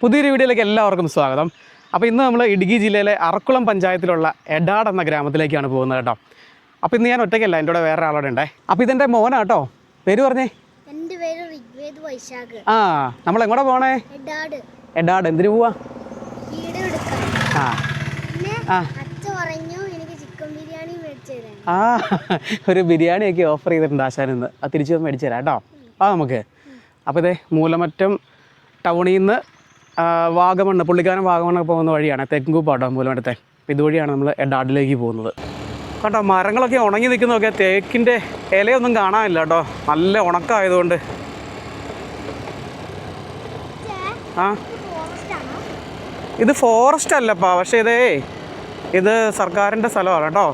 പുതിയൊരു വീഡിയോയിലേക്ക് എല്ലാവർക്കും സ്വാഗതം. അപ്പോൾ ഇന്ന് നമ്മൾ ഇടുക്കി ജില്ലയിലെ അറക്കുളം പഞ്ചായത്തിലുള്ള എടാട് എന്ന ഗ്രാമത്തിലേക്കാണ് പോകുന്നത് കേട്ടോ. അപ്പോൾ ഇന്ന് ഞാൻ ഒറ്റയ്ക്കല്ല, എൻ്റെ കൂടെ വേറെ ആളോടെ ഉണ്ടേ. അപ്പോൾ ഇതെൻ്റെ മോനാ കേട്ടോ. പേര് പറഞ്ഞേ? എൻ്റെ പേര് ഋഗ്വേദ് വൈശാഖ്. ആ, നമ്മൾ എങ്ങോട്ടാ പോണേ? എടാട്. എന്തിനു പോവാ? വീഡിയോ എടുക്കാൻ. ആ ആ, അച്ഛൻ പറഞ്ഞു എനിക്ക് ചിക്കൻ ബിരിയാണി മേടിച്ചു തരാൻ. ഒരു ബിരിയാണിയൊക്കെ ഓഫർ ചെയ്തിട്ടുണ്ട് ആശാൻ ഇന്ന്. അത് തിരിച്ചു മേടിച്ചു തരാം കേട്ടോ. നമുക്ക് അപ്പോൾ ഇതേ മൂലമറ്റം ടൗണിൽ നിന്ന് വാഗമണ്ണ്, പുള്ളിക്കാരൻ വാഗമണ്ണൊക്കെ പോകുന്ന വഴിയാണ്. തെക്കുംകൂപ്പാട്ടോ മൂലമറ്റത്തെ. അപ്പോൾ ഇതുവഴിയാണ് നമ്മൾ എടാടിലേക്ക് പോകുന്നത് കേട്ടോ. മരങ്ങളൊക്കെ ഉണങ്ങി നിൽക്കുന്നതൊക്കെ, തേക്കിൻ്റെ ഇലയൊന്നും കാണാനില്ല കേട്ടോ, നല്ല ഉണക്കമായതുകൊണ്ട്. ആ, ഇത് ഫോറസ്റ്റ് അല്ലപ്പാ, പക്ഷേ ഇത് സർക്കാരിൻ്റെ സ്ഥലമാണ് കേട്ടോ.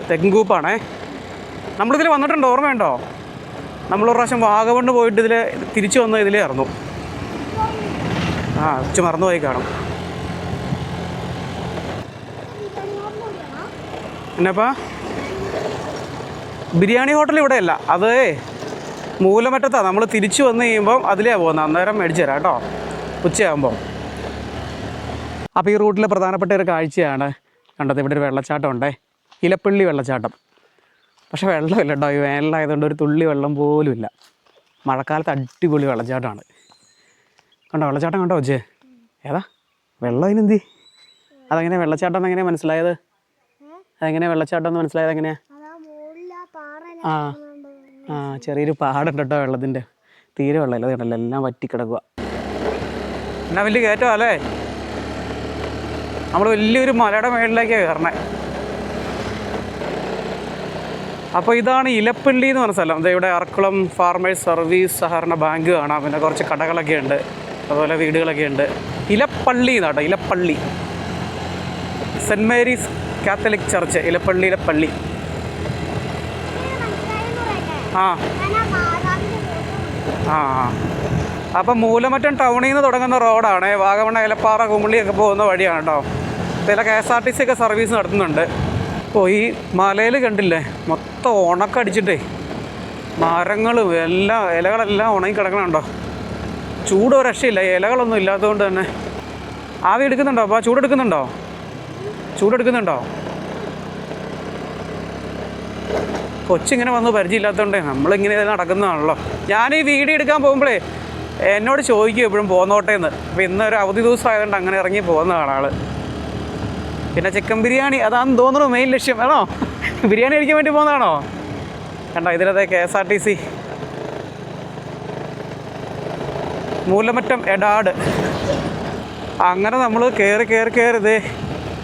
തെക്കുംകൂപ്പാണേ. നമ്മളിതിൽ വന്നിട്ടുണ്ടോ? ഓർമ്മയുണ്ടോ? നമ്മളൊരു പ്രാവശ്യം വാഗമണ്ണ് പോയിട്ട് തിരിച്ചു വന്ന് ഇതിലേ ഇറന്നു. ഉച്ച മറന്നുപോയി കാണും. എന്നപ്പാ ബിരിയാണി ഹോട്ടൽ ഇവിടെ അല്ല, അത് മൂലമറ്റത്താണ്. നമ്മൾ തിരിച്ചു വന്ന് കഴിയുമ്പം അതിലേ പോകുന്നത്. അന്നേരം മേടിച്ചു തരാം കേട്ടോ, ഉച്ചയാകുമ്പോൾ. അപ്പോൾ ഈ റൂട്ടിലെ പ്രധാനപ്പെട്ട ഒരു കാഴ്ചയാണ് കണ്ടത്. ഇവിടെ ഒരു വെള്ളച്ചാട്ടം ഉണ്ടേ, ഇലപ്പള്ളി വെള്ളച്ചാട്ടം. പക്ഷേ വെള്ളമില്ല കേട്ടോ, ഈ വേനലായതുകൊണ്ട് ഒരു തുള്ളി വെള്ളം പോലും ഇല്ല. മഴക്കാലത്ത് അടിപൊളി വെള്ളച്ചാട്ടമാണ്. കണ്ടോ വെള്ളച്ചാട്ടം? കണ്ടോ ഒച്ചേ? ഏതാ വെള്ളം? അതിനെന്തി? അതെങ്ങനെയാണ് വെള്ളച്ചാട്ടം എങ്ങനെയാണ് മനസ്സിലായത്? അതെങ്ങനെയാണ് വെള്ളച്ചാട്ടം എന്ന് മനസ്സിലായത് എങ്ങനെയാണ്? ചെറിയൊരു പാടുണ്ട് കേട്ടോ വെള്ളത്തിൻ്റെ. തീരെ വെള്ളമില്ല, കണ്ടല്ലോ, എല്ലാം വറ്റിക്കിടക്കുക. എന്നാ വലിയ കയറ്റം അല്ലേ? നമ്മൾ വലിയൊരു മലയുടെ മുകളിലേക്കാണ് കയറണേ. അപ്പോൾ ഇതാണ് ഇലപ്പള്ളി എന്ന് പറഞ്ഞ സ്ഥലം. ഇവിടെ അറക്കുളം ഫാർമേഴ്സ് സർവീസ് സഹകരണ ബാങ്ക് കാണാം. പിന്നെ കുറച്ച് കടകളൊക്കെ ഉണ്ട്, അതുപോലെ വീടുകളൊക്കെ ഉണ്ട്. ഇലപ്പള്ളി എന്നാട്ടോ, Elappally. Saint Mary's catholic church, Elappally. അപ്പം മൂലമറ്റം ടൗണിൽ നിന്ന് തുടങ്ങുന്ന റോഡാണ്. വാഗമണ്ണ, ഏലപ്പാറ, കുമിളിയൊക്കെ പോകുന്ന വഴിയാണ് കേട്ടോ. ഇതിലെ KSRTC ഒക്കെ സർവീസ് നടത്തുന്നുണ്ട്. അപ്പോൾ ഈ മലയിൽ കണ്ടില്ലേ, മൊത്തം ഉണക്കടിച്ചിട്ടേ മരങ്ങളും എല്ലാം, ഇലകളെല്ലാം ഉണങ്ങി കിടക്കണുണ്ടോ. ചൂട് ഒരു രക്ഷയില്ല, ഇലകളൊന്നും ഇല്ലാത്തതുകൊണ്ട് തന്നെ. ആവി എടുക്കുന്നുണ്ടോ? അപ്പോൾ ചൂടെടുക്കുന്നുണ്ടോ? കൊച്ചിങ്ങനെ വന്ന് പരിചയമില്ലാത്തതുകൊണ്ടേ നമ്മളിങ്ങനെ നടക്കുന്നതാണല്ലോ. ഞാൻ ഈ വീഡിയോ എടുക്കാൻ പോകുമ്പോഴേ എന്നോട് ചോദിക്കും എപ്പോഴും പോന്നോട്ടേന്ന്. അപ്പോൾ ഇന്നൊരു അവധി ദിവസം ആയതുകൊണ്ട് അങ്ങനെ ഇറങ്ങി പോകുന്നതാണ് ആൾ. പിന്നെ ചിക്കൻ ബിരിയാണി അതാണെന്ന് തോന്നുന്നു മെയിൻ ലക്ഷ്യം. ആണോ? ബിരിയാണി കഴിക്കാൻ വേണ്ടി പോകുന്നതാണോ? കണ്ടോ ഇതിലത്തെ KSRTC മൂലമറ്റം എടാട്. അങ്ങനെ നമ്മൾ കയറി ഇത്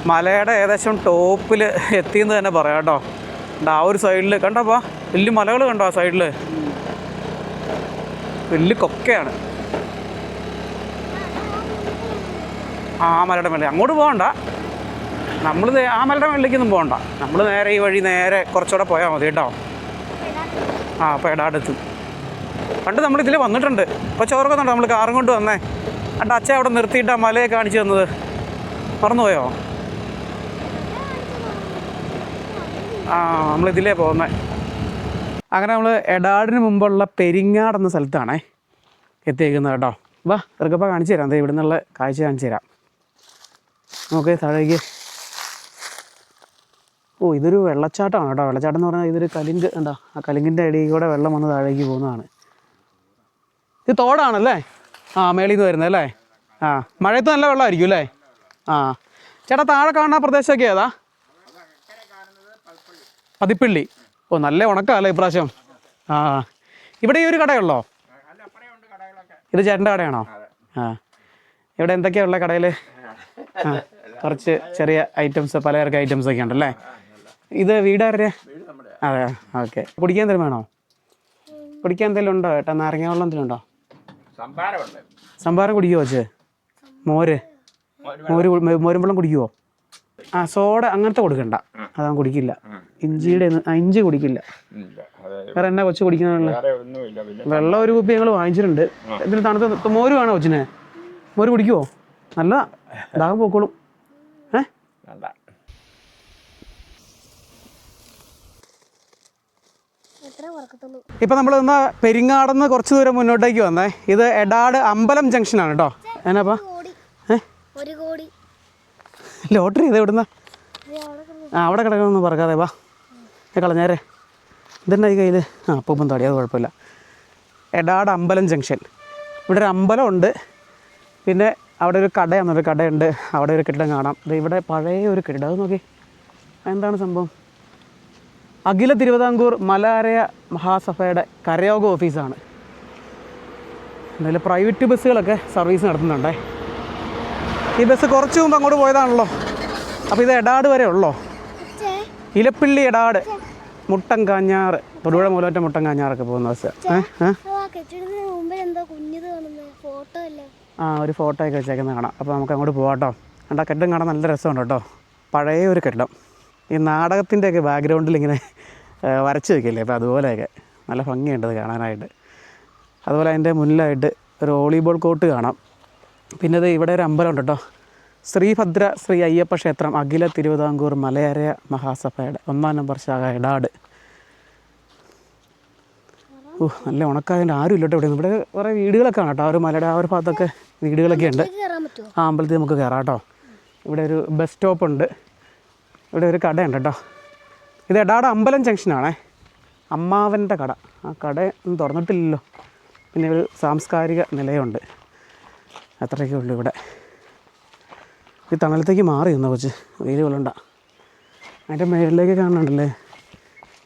മലയുടെ ഏകദേശം ടോപ്പിൽ എത്തിയെന്ന് തന്നെ പറയാം കേട്ടോ. ആ ഒരു സൈഡിൽ കണ്ടപ്പാ വലിയ മലകൾ കണ്ടോ? ആ സൈഡിൽ വലിയ കൊക്കയാണ്. ആ മലയുടെ മേലെ അങ്ങോട്ട് പോകണ്ട, നമ്മൾ ആ മലയുടെ മേളിലേക്കൊന്നും പോകണ്ട. നമ്മൾ നേരെ ഈ വഴി നേരെ കുറച്ചുകൂടെ പോയാൽ മതി കേട്ടോ. അപ്പോൾ എടാടെത്തും. പണ്ട് നമ്മളിതിൽ വന്നിട്ടുണ്ട്. ഇപ്പോൾ ചോർക്കുന്നുണ്ടോ? നമ്മൾ കാറും കൊണ്ട് വന്നേ. എന്നിട്ട് അച്ഛൻ അവിടെ നിർത്തിയിട്ട് ആ മലയെ കാണിച്ചു തന്നത് മറന്നുപോയോ? നമ്മളിതിലേ പോകുന്നത്. അങ്ങനെ നമ്മൾ എടാടിന് മുമ്പുള്ള പെരിങ്ങാട് എന്ന സ്ഥലത്താണേ എത്തിയേക്കുന്നത് കേട്ടോ. വാ ഇറക്കപ്പോൾ കാണിച്ചു തരാം. ഇവിടെ നിന്നുള്ള കാഴ്ച കാണിച്ചു തരാം. നമുക്ക് താഴേക്ക്. ഇതൊരു വെള്ളച്ചാട്ടമാണ് കേട്ടോ. വെള്ളച്ചാട്ടം എന്ന് പറഞ്ഞാൽ ഇതൊരു കലിങ്ക് ഉണ്ടോ, ആ കലിങ്കിൻ്റെ ഇടയിൽ കൂടെ വെള്ളം വന്ന് താഴേക്ക് പോകുന്നതാണ്. ഇത് തോടാണല്ലേ? മേളിൽ നിന്ന് വരുന്നത് അല്ലേ? മഴയത്ത് നല്ല വെള്ളമായിരിക്കും അല്ലേ? ചേട്ടാ താഴെ കാണുന്ന പ്രദേശമൊക്കെ ഏതാ? പതിപ്പള്ളി. നല്ല ഉണക്കമല്ലേ ഇപ്രാവശ്യം? ഇവിടെ ഈ ഒരു കടയുള്ളോ? ഇത് ചേട്ടൻ്റെ കടയാണോ? ഇവിടെ എന്തൊക്കെയാണ് ഉള്ളത് കടയിൽ? കുറച്ച് ചെറിയ ഐറ്റംസ്, പലചരക്ക് ഐറ്റംസ് ഒക്കെ ഉണ്ടല്ലേ. ഇത് വീടാരുടെ? അതെ, ഓക്കെ. കുടിക്കാൻ എന്തെങ്കിലും വേണോ? കുടിക്കാൻ എന്തെങ്കിലും ഉണ്ടോ ഏട്ടാ? നാരങ്ങ വെള്ളം എന്തെങ്കിലും ഉണ്ടോ? സംഭാരം കുടിക്കുമോ വെച്ച്? മോരും വെള്ളം കുടിക്കുമോ? സോഡ അങ്ങനത്തെ കൊടുക്കണ്ട, അതാ കുടിക്കില്ല. ഇഞ്ചി കുടിക്കില്ല. വേറെ എന്നാ കൊച്ചു കുടിക്കുന്ന? വെള്ളം ഒരു കുപ്പി ഞങ്ങൾ വാങ്ങിച്ചിട്ടുണ്ട്. എന്തിന് തണുത്ത മോര് വേണോ കൊച്ചിനെ? മോര് കുടിക്കുമോ? നല്ല ദാഹം പോക്കോളും. ഇപ്പം നമ്മൾ ഇന്ന് പെരിങ്ങാടെന്ന് കുറച്ച് ദൂരം മുന്നോട്ടേക്ക് വന്നേ. ഇത് എടാട് അമ്പലം ജംഗ്ഷനാണ് കേട്ടോ. എന്നാപ്പാ 1 കോടി. ലോട്ടറി ഇത് എവിടുന്ന? അവിടെ കിടക്കണമെന്ന് പറക്കാതെ വാ കളഞ്ഞേരെ. ഇതെന്നാ ഈ കയ്യിൽ? അപ്പം തടി, അത് കുഴപ്പമില്ല. എടാട് അമ്പലം ജംഗ്ഷൻ. ഇവിടെ ഒരു അമ്പലമുണ്ട്, പിന്നെ അവിടെ ഒരു കടയാണെന്നൊരു കടയുണ്ട്, അവിടെ ഒരു കെട്ടിടം കാണാം. ഇവിടെ പഴയ ഒരു കെട്ടിടം, അത് നോക്കി. എന്താണ് സംഭവം? അഖില തിരുവിതാംകൂർ മലയാരയ മഹാസഭയുടെ കരയോഗ ഓഫീസാണ്. എന്തായാലും പ്രൈവറ്റ് ബസ്സുകളൊക്കെ സർവീസ് നടത്തുന്നുണ്ടേ. ഈ ബസ് കുറച്ച് മുമ്പ് അങ്ങോട്ട് പോയതാണല്ലോ. അപ്പോൾ ഇത് എടാട് വരെ ഉള്ളോ? ഇലപ്പിള്ളി എടാട് മുട്ടൻകാഞ്ഞാറ്, തൊടുപുഴ മൂലമറ്റ മുട്ടൻകാഞ്ഞാറൊക്കെ പോകുന്ന ബസ്. ഒരു ഫോട്ടോ ഒക്കെ വെച്ചേക്കുന്നത് കാണാം. അപ്പോൾ നമുക്ക് അങ്ങോട്ട് പോകാം കേട്ടോ. ആ കെട്ടിടം കാണാൻ നല്ല രസമുണ്ട് കേട്ടോ. പഴയ ഒരു കെട്ടിടം. ഈ നാടകത്തിൻ്റെയൊക്കെ ബാക്ക്ഗ്രൗണ്ടിൽ ഇങ്ങനെ വരച്ച് വയ്ക്കില്ലേ, അപ്പോൾ അതുപോലെയൊക്കെ നല്ല ഭംഗിയുണ്ട് അത് കാണാനായിട്ട്. അതുപോലെ അതിൻ്റെ മുന്നിലായിട്ട് ഒരു വോളിബോൾ കോർട്ട് കാണാം. പിന്നെ ഇത് ഇവിടെ ഒരു അമ്പലമുണ്ട് കേട്ടോ, ശ്രീഭദ്ര ശ്രീ അയ്യപ്പ ക്ഷേത്രം, അഖില തിരുവിതാംകൂർ മലയാരയ മഹാസഭയുടെ 1-ാം നമ്പർ ശാഖ എടാട്. നല്ല ഉണക്കായതുകൊണ്ട് ആരും ഇല്ലോട്ടോ ഇവിടെ. ഇവിടെ കുറേ വീടുകളൊക്കെ ആണ് കേട്ടോ. ആ ഒരു മലയുടെ ആ ഒരു ഭാഗത്തൊക്കെ വീടുകളൊക്കെ ഉണ്ട്. ആ അമ്പലത്തിൽ നമുക്ക് കയറാം കേട്ടോ. ഇവിടെ ഒരു ബസ് സ്റ്റോപ്പുണ്ട്, ഇവിടെ ഒരു കടയുണ്ട് കേട്ടോ. ഇത് എടാട് അമ്പലം ജംഗ്ഷനാണേ, അമ്മാവൻ്റെ കട. ആ കട ഒന്നും തുറന്നിട്ടില്ലല്ലോ. പിന്നെ ഒരു സാംസ്കാരിക നിലയമുണ്ട്. അത്രയൊക്കെ ഉള്ളൂ ഇവിടെ. ഈ തണലത്തേക്ക് മാറി നിന്നോ കൊച്ച്, വെയിൽ കൊള്ളണ്ട. അതിൻ്റെ മേളിലേക്ക് കാണുന്നുണ്ടല്ലേ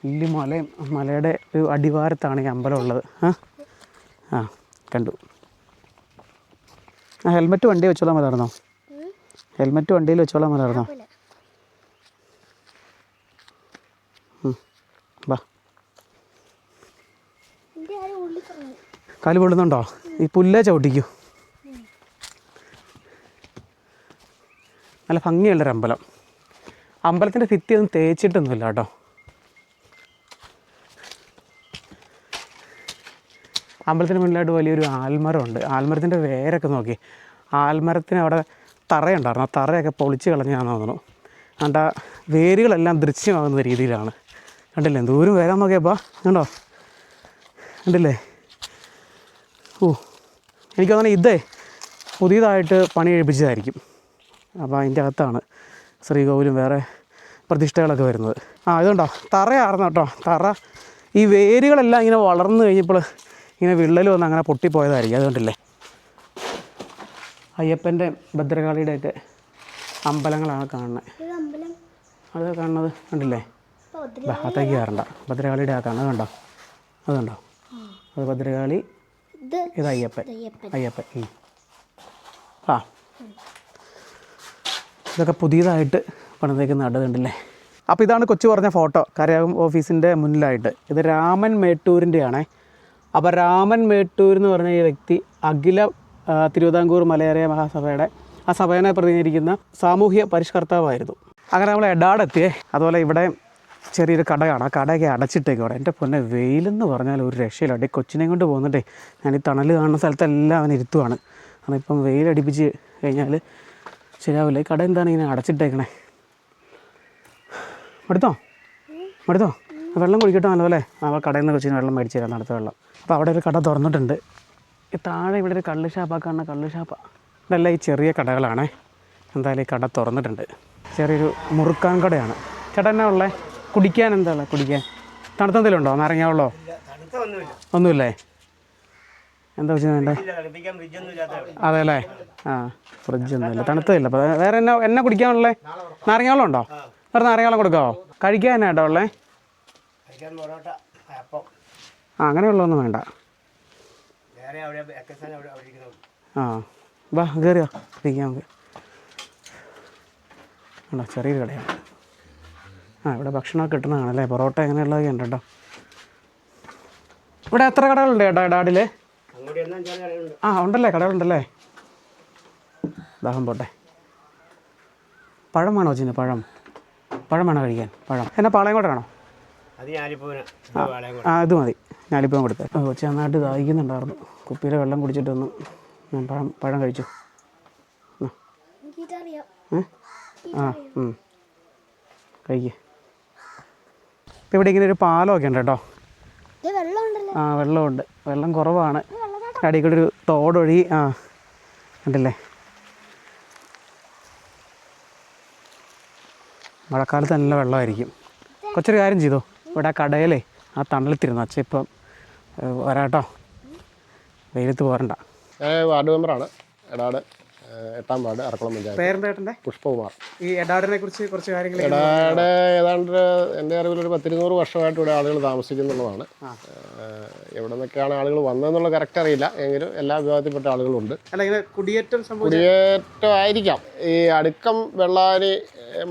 വലിയ മലയും, മലയുടെ ഒരു അടിവാരത്താണ് ഈ അമ്പലം ഉള്ളത്. ആ കണ്ടു. ആ ഹെൽമെറ്റ് വണ്ടി വെച്ചോളാൻ മതിയായിരുന്നോ? ഹെൽമെറ്റ് വണ്ടിയിൽ വെച്ചോളാൻ മതിയായിരുന്നോ? വാ. കാല് പൊള്ളുന്നുണ്ടോ? ഈ പുല്ലേ ചവിട്ടിക്കൂ. നല്ല ഭംഗിയുള്ളൊരു അമ്പലം. അമ്പലത്തിൻ്റെ ഭിത്തിയൊന്നും തേച്ചിട്ടൊന്നുമില്ല കേട്ടോ. അമ്പലത്തിന് മുന്നിലായിട്ട് വലിയൊരു ആൽമരമുണ്ട്. ആൽമരത്തിൻ്റെ വേരൊക്കെ നോക്കി. ആൽമരത്തിന് അവിടെ തറയുണ്ടായിരുന്നു, ആ തറയൊക്കെ പൊളിച്ച് കളഞ്ഞാന്ന് തോന്നുന്നു. അതുകൊണ്ട് ആ വേരുകളെല്ലാം ദൃശ്യമാകുന്ന രീതിയിലാണ്. കണ്ടില്ലേ ദൂരം വരാൻ നോക്കിയപ്പോൾ? കണ്ടോ? കണ്ടില്ലേ? എനിക്ക് തോന്നുന്നു ഇതേ പുതിയതായിട്ട് പണി കഴിപ്പിച്ചതായിരിക്കും. അപ്പോൾ അതിൻ്റെ അകത്താണ് ശ്രീകോവിലും വേറെ പ്രതിഷ്ഠകളൊക്കെ വരുന്നത്. ഇതുണ്ടോ തറയായിരുന്നു കേട്ടോ. തറ ഈ വേരുകളെല്ലാം ഇങ്ങനെ വളർന്നു കഴിഞ്ഞപ്പോൾ ഇങ്ങനെ വിള്ളൽ വന്ന് അങ്ങനെ പൊട്ടിപ്പോയതായിരിക്കും. അതുകൊണ്ടല്ലേ അയ്യപ്പൻ്റെ ഭദ്രകാളിയുടെയൊക്കെ അമ്പലങ്ങളാണ് കാണുന്നത്. അത് കാണുന്നത് കണ്ടില്ലേ? അകത്തേക്ക് കയറണ്ട. ഭദ്രകാളിയുടെ ആ കാണുന്നത് കണ്ടോ? അതുണ്ടോ? അത് ഭദ്രകാളി, ഇത് അയ്യപ്പൻ. ഇതൊക്കെ പുതിയതായിട്ട് പണിതേക്കുന്ന നടുന്നുണ്ടല്ലേ. അപ്പോൾ ഇതാണ് കൊച്ചു പറഞ്ഞ ഫോട്ടോ, കരയോഗം ഓഫീസിൻ്റെ മുന്നിലായിട്ട്. ഇത് രാമൻ മേട്ടൂരിൻ്റെയാണേ. അപ്പോൾ രാമൻ മേട്ടൂർ എന്ന് പറഞ്ഞ ഈ വ്യക്തി അഖില തിരുവിതാംകൂർ മലയാരയ മഹാസഭയുടെ ആ സഭയെ പ്രതിനിധീകരിക്കുന്ന സാമൂഹ്യ പരിഷ്കർത്താവായിരുന്നു. അങ്ങനെ നമ്മൾ എടാടെത്തിയേ. അതുപോലെ ഇവിടെ ചെറിയൊരു കട കാണാം. കടയൊക്കെ അടച്ചിട്ടേക്കും അവിടെ. എൻ്റെ പൊന്നെ വെയിലെന്ന് പറഞ്ഞാൽ ഒരു രക്ഷയില്ല. ഈ കൊച്ചിനെ കൊണ്ട് പോകുന്നുണ്ടേ. ഞാൻ ഈ തണൽ കാണുന്ന സ്ഥലത്തെല്ലാം അവൻ ഇരുത്തുവാണ്. കാരണം ഇപ്പം വെയിലടിപ്പിച്ച് കഴിഞ്ഞാൽ ശരിയാവില്ല. ഈ കട എന്താണ് ഇങ്ങനെ അടച്ചിട്ടേക്കണേ? മടുത്തോ? വെള്ളം കുടിക്കട്ടോ നല്ലപോലെ. ആ കടയിൽ നിന്ന് കൊച്ചിന് വെള്ളം മേടിച്ച് തരാം, തണുത്ത വെള്ളം. അപ്പോൾ അവിടെ ഒരു കട തുറന്നിട്ടുണ്ട്. ഈ താഴെ ഇവിടെ ഒരു കള്ള് ഷാപ്പാക്കാണ്. കള്ള് ഷാപ്പ ഇതെല്ലാം ഈ ചെറിയ കടകളാണേ. എന്തായാലും ഈ കട തുറന്നിട്ടുണ്ട്. ചെറിയൊരു മുറുക്കാൻ കടയാണ്. ചേട്ടാ എന്നാ ഉള്ളേ? കുടിക്കാൻ എന്താ ഉള്ളത്? കുടിക്കാൻ തണുത്തെന്തെങ്കിലും ഉണ്ടോ? നാരങ്ങ വെള്ളമോ? ഒന്നുമില്ലേ? എന്താ വെച്ചാൽ വേണ്ടേ? അതെ അല്ലേ? ഫ്രിഡ്ജൊന്നുമില്ല, തണുത്തതില്ല. അപ്പോൾ വേറെ എന്നാ കുടിക്കാനുള്ളേ? നാരങ്ങ വെള്ളം ഉണ്ടോ? വേറെ നാരങ്ങ വെള്ളം കൊടുക്കാമോ? കഴിക്കാൻ എന്നാ കേട്ടോ ഉള്ളേ? അങ്ങനെയുള്ളതൊന്നും വേണ്ട. വാ കയറിയോ ഇരിക്കാം നമുക്ക്. ആണോ? ചെറിയൊരു കടയാണ്. ഇവിടെ ഭക്ഷണമൊക്കെ കിട്ടുന്നതാണല്ലേ. പൊറോട്ട അങ്ങനെയുള്ളതൊക്കെ ഉണ്ട് കേട്ടോ. ഇവിടെ എത്ര കടകളുണ്ട് ചേട്ടാ എടാടിൽ? ഉണ്ടല്ലേ, കടകളുണ്ടല്ലേ. ദാഹം പോട്ടെ. പഴം വേണോ ചിന്ന? പഴം വേണോ കഴിക്കാൻ? പഴം എന്നാ പാളയംകോട്ടാണോ? ഇത് മതി. ഞാലിപ്പഴം കൊടുത്തേ. കൊച്ചി നന്നായിട്ട് ദാഹിക്കുന്നുണ്ടായിരുന്നു. കുപ്പിയിലെ വെള്ളം കുടിച്ചിട്ടൊന്നും ഞാൻ പഴം കഴിച്ചു. കഴിക്കേ. ഇപ്പം ഇവിടെ ഇങ്ങനെ ഒരു പാലമൊക്കെ ഉണ്ട് കേട്ടോ. വെള്ളമുണ്ട്. വെള്ളം കുറവാണ്. അടിയിൽ കൂടെ ഒരു തോടൊഴി. കണ്ടില്ലേ? മഴക്കാലത്ത് നല്ല വെള്ളമായിരിക്കും. കൊച്ചൊരു കാര്യം ചെയ്തോ, ഇവിടെ ആ കടയിലേ ആ തണലത്തിരുന്നു. അച്ഛൻ ഇപ്പം വരാട്ടോ, വെയിലത്ത് പോരണ്ട. വാർഡ് മെമ്പറാണ്, എടാട് 8-ാം വാർഡ്, അറക്കുളം പഞ്ചായത്ത്. പേരെന്താ ഏട്ടൻ്റെ? പുഷ്പകുമാർ. ഈ എടാടിനെ കുറിച്ച് കുറച്ച് കാര്യങ്ങൾ. എടാട് ഏതാണ്ട് എൻ്റെ അറിവിലൊരു 10-200 വർഷമായിട്ട് ഇവിടെ ആളുകൾ താമസിക്കുന്നുള്ളതാണ്. എവിടെ നിന്നൊക്കെയാണ് ആളുകൾ വന്നതെന്നുള്ള കറക്റ്റ് അറിയില്ല, എങ്കിലും എല്ലാ വിഭാഗത്തിൽപ്പെട്ട ആളുകളുണ്ട്. അല്ല, ഇങ്ങനെ കുടിയേറ്റം കുടിയേറ്റം ആയിരിക്കാം. ഈ അടുക്കം, വെള്ളാരി,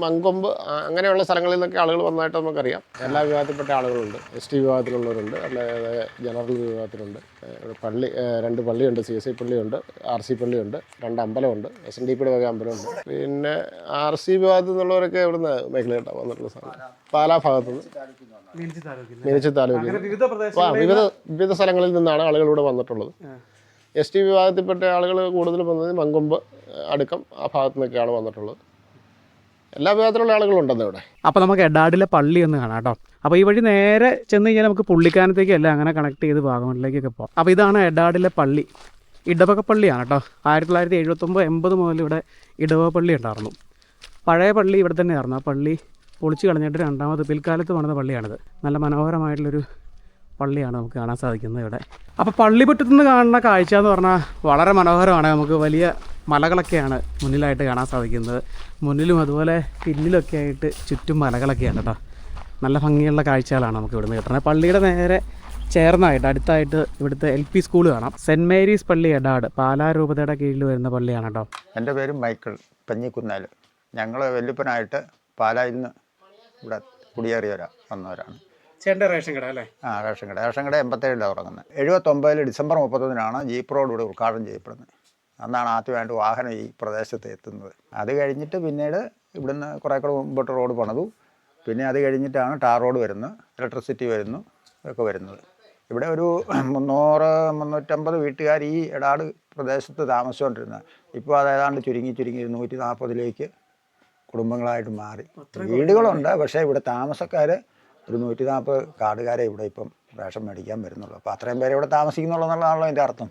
മങ്കൊമ്പ് അങ്ങനെയുള്ള സ്ഥലങ്ങളിൽ നിന്നൊക്കെ ആളുകൾ വന്നതായിട്ട് നമുക്കറിയാം. എല്ലാ വിഭാഗത്തിൽപ്പെട്ട ആളുകളുണ്ട്. ST വിഭാഗത്തിലുള്ളവരുണ്ട്, അല്ലാതെ ജനറൽ വിഭാഗത്തിലുണ്ട്. പള്ളി 2 പള്ളിയുണ്ട്, CSI പള്ളിയുണ്ട്, RC പള്ളിയുണ്ട്, 2 അമ്പലമുണ്ട്, SNDPയുടെ വക അമ്പലമുണ്ട്. പിന്നെ RC വിഭാഗത്തിൽ നിന്നുള്ളവരൊക്കെ ഇവിടുന്ന് മേഖലയിട്ടാണ് വന്നിട്ടുള്ള സാധനം. പാലാ ഭാഗത്തുനിന്ന്, മീനച്ചി താലൂക്കിൽ വിവിധ സ്ഥലങ്ങളിൽ നിന്നാണ് ആളുകൾ ഇവിടെ വന്നിട്ടുള്ളത്. ST വിഭാഗത്തിൽപ്പെട്ട ആളുകൾ കൂടുതലും വന്നത് മങ്കൊമ്പ്, അടുക്കം ആ ഭാഗത്തു നിന്നൊക്കെയാണ് വന്നിട്ടുള്ളത്. എല്ലാ വിഭാഗത്തിലുള്ള ആളുകളുണ്ടെന്ന് ഇവിടെ. അപ്പോൾ നമുക്ക് എടാടിലെ പള്ളി ഒന്ന് കാണാം കേട്ടോ. അപ്പോൾ ഈ വഴി നേരെ ചെന്ന് കഴിഞ്ഞാൽ നമുക്ക് പുള്ളിക്കാനത്തേക്കല്ല, അങ്ങനെ കണക്ട് ചെയ്ത് വാഗമണിലേക്കൊക്കെ പോകാം. അപ്പോൾ ഇതാണ് എടാടിലെ പള്ളി, ഇടവക പള്ളിയാണ് കേട്ടോ. 1979-80 മുതൽ ഇവിടെ ഇടവക പള്ളി ഉണ്ടായിരുന്നു. പഴയ പള്ളി ഇവിടെ തന്നെയായിരുന്നു. ആ പള്ളി പൊളിച്ച് കളഞ്ഞിട്ട് രണ്ടാമത് പിൽക്കാലത്ത് പണിത പള്ളിയാണിത്. നല്ല മനോഹരമായിട്ടുള്ളൊരു പള്ളിയാണ് നമുക്ക് കാണാൻ സാധിക്കുന്നത് ഇവിടെ. അപ്പോൾ പള്ളിമുറ്റത്തു നിന്ന് കാണുന്ന കാഴ്ച എന്ന് പറഞ്ഞാൽ വളരെ മനോഹരമാണ്. നമുക്ക് വലിയ മലകളൊക്കെയാണ് മുന്നിലായിട്ട് കാണാൻ സാധിക്കുന്നത്. മുന്നിലും അതുപോലെ പിന്നിലൊക്കെ ആയിട്ട് ചുറ്റും മലകളൊക്കെയാണ് കേട്ടോ. നല്ല ഭംഗിയുള്ള കാഴ്ചകളാണ് നമുക്ക് ഇവിടുന്ന് കിട്ടുന്നത്. പള്ളിയുടെ നേരെ ചേർന്നായിട്ട് അടുത്തായിട്ട് ഇവിടുത്തെ LP സ്കൂൾ കാണാം. സെൻറ്റ് മേരീസ് പള്ളി എടാട്, പാലാ രൂപതയുടെ കീഴിൽ വരുന്ന പള്ളിയാണ് കേട്ടോ. എൻ്റെ പേര് മൈക്കിൾ പഞ്ഞിക്കുന്നാൽ. ഞങ്ങൾ വല്യപ്പനായിട്ട് പാലായിൽ നിന്ന് ഇവിടെ കുടിയേറിയവരാ വന്നവരാണ്. ചേട്ടൻ്റെ റേഷൻ കട അല്ലേ? റേഷൻ കട 87-ലാണ് തുടങ്ങുന്നത്. 79 ഡിസംബർ 31 ജീപ്പ് റോഡ് ഇവിടെ ഉദ്ഘാടനം ചെയ്യപ്പെടുന്നത്. അന്നാണ് ആദ്യമായിട്ട് വാഹനം ഈ പ്രദേശത്ത് എത്തുന്നത്. അത് കഴിഞ്ഞിട്ട് പിന്നീട് ഇവിടുന്ന് കുറേ കൂടെ മുമ്പോട്ട് റോഡ് പണിതു. പിന്നെ അത് കഴിഞ്ഞിട്ടാണ് ടാർ റോഡ് വരുന്നത്, ഇലക്ട്രിസിറ്റി വരുന്നു, ഒക്കെ വരുന്നത്. ഇവിടെ ഒരു 300-350 വീട്ടുകാർ ഈ എടാട് പ്രദേശത്ത് താമസിച്ചുകൊണ്ടിരുന്നത്. ഇപ്പോൾ അത് ഏതാണ്ട് ചുരുങ്ങി 140 കുടുംബങ്ങളായിട്ട് മാറി. വീടുകളുണ്ട്, പക്ഷേ ഇവിടെ താമസക്കാർ ഒരു 140 കാടുകാരെ ഇവിടെ ഇപ്പം റേഷൻ മേടിക്കാൻ വരുന്നുള്ളൂ. അപ്പോൾ അത്രയും പേരെ ഇവിടെ താമസിക്കുന്നുള്ളതെന്നുള്ളതാണല്ലോ അതിൻ്റെ അർത്ഥം.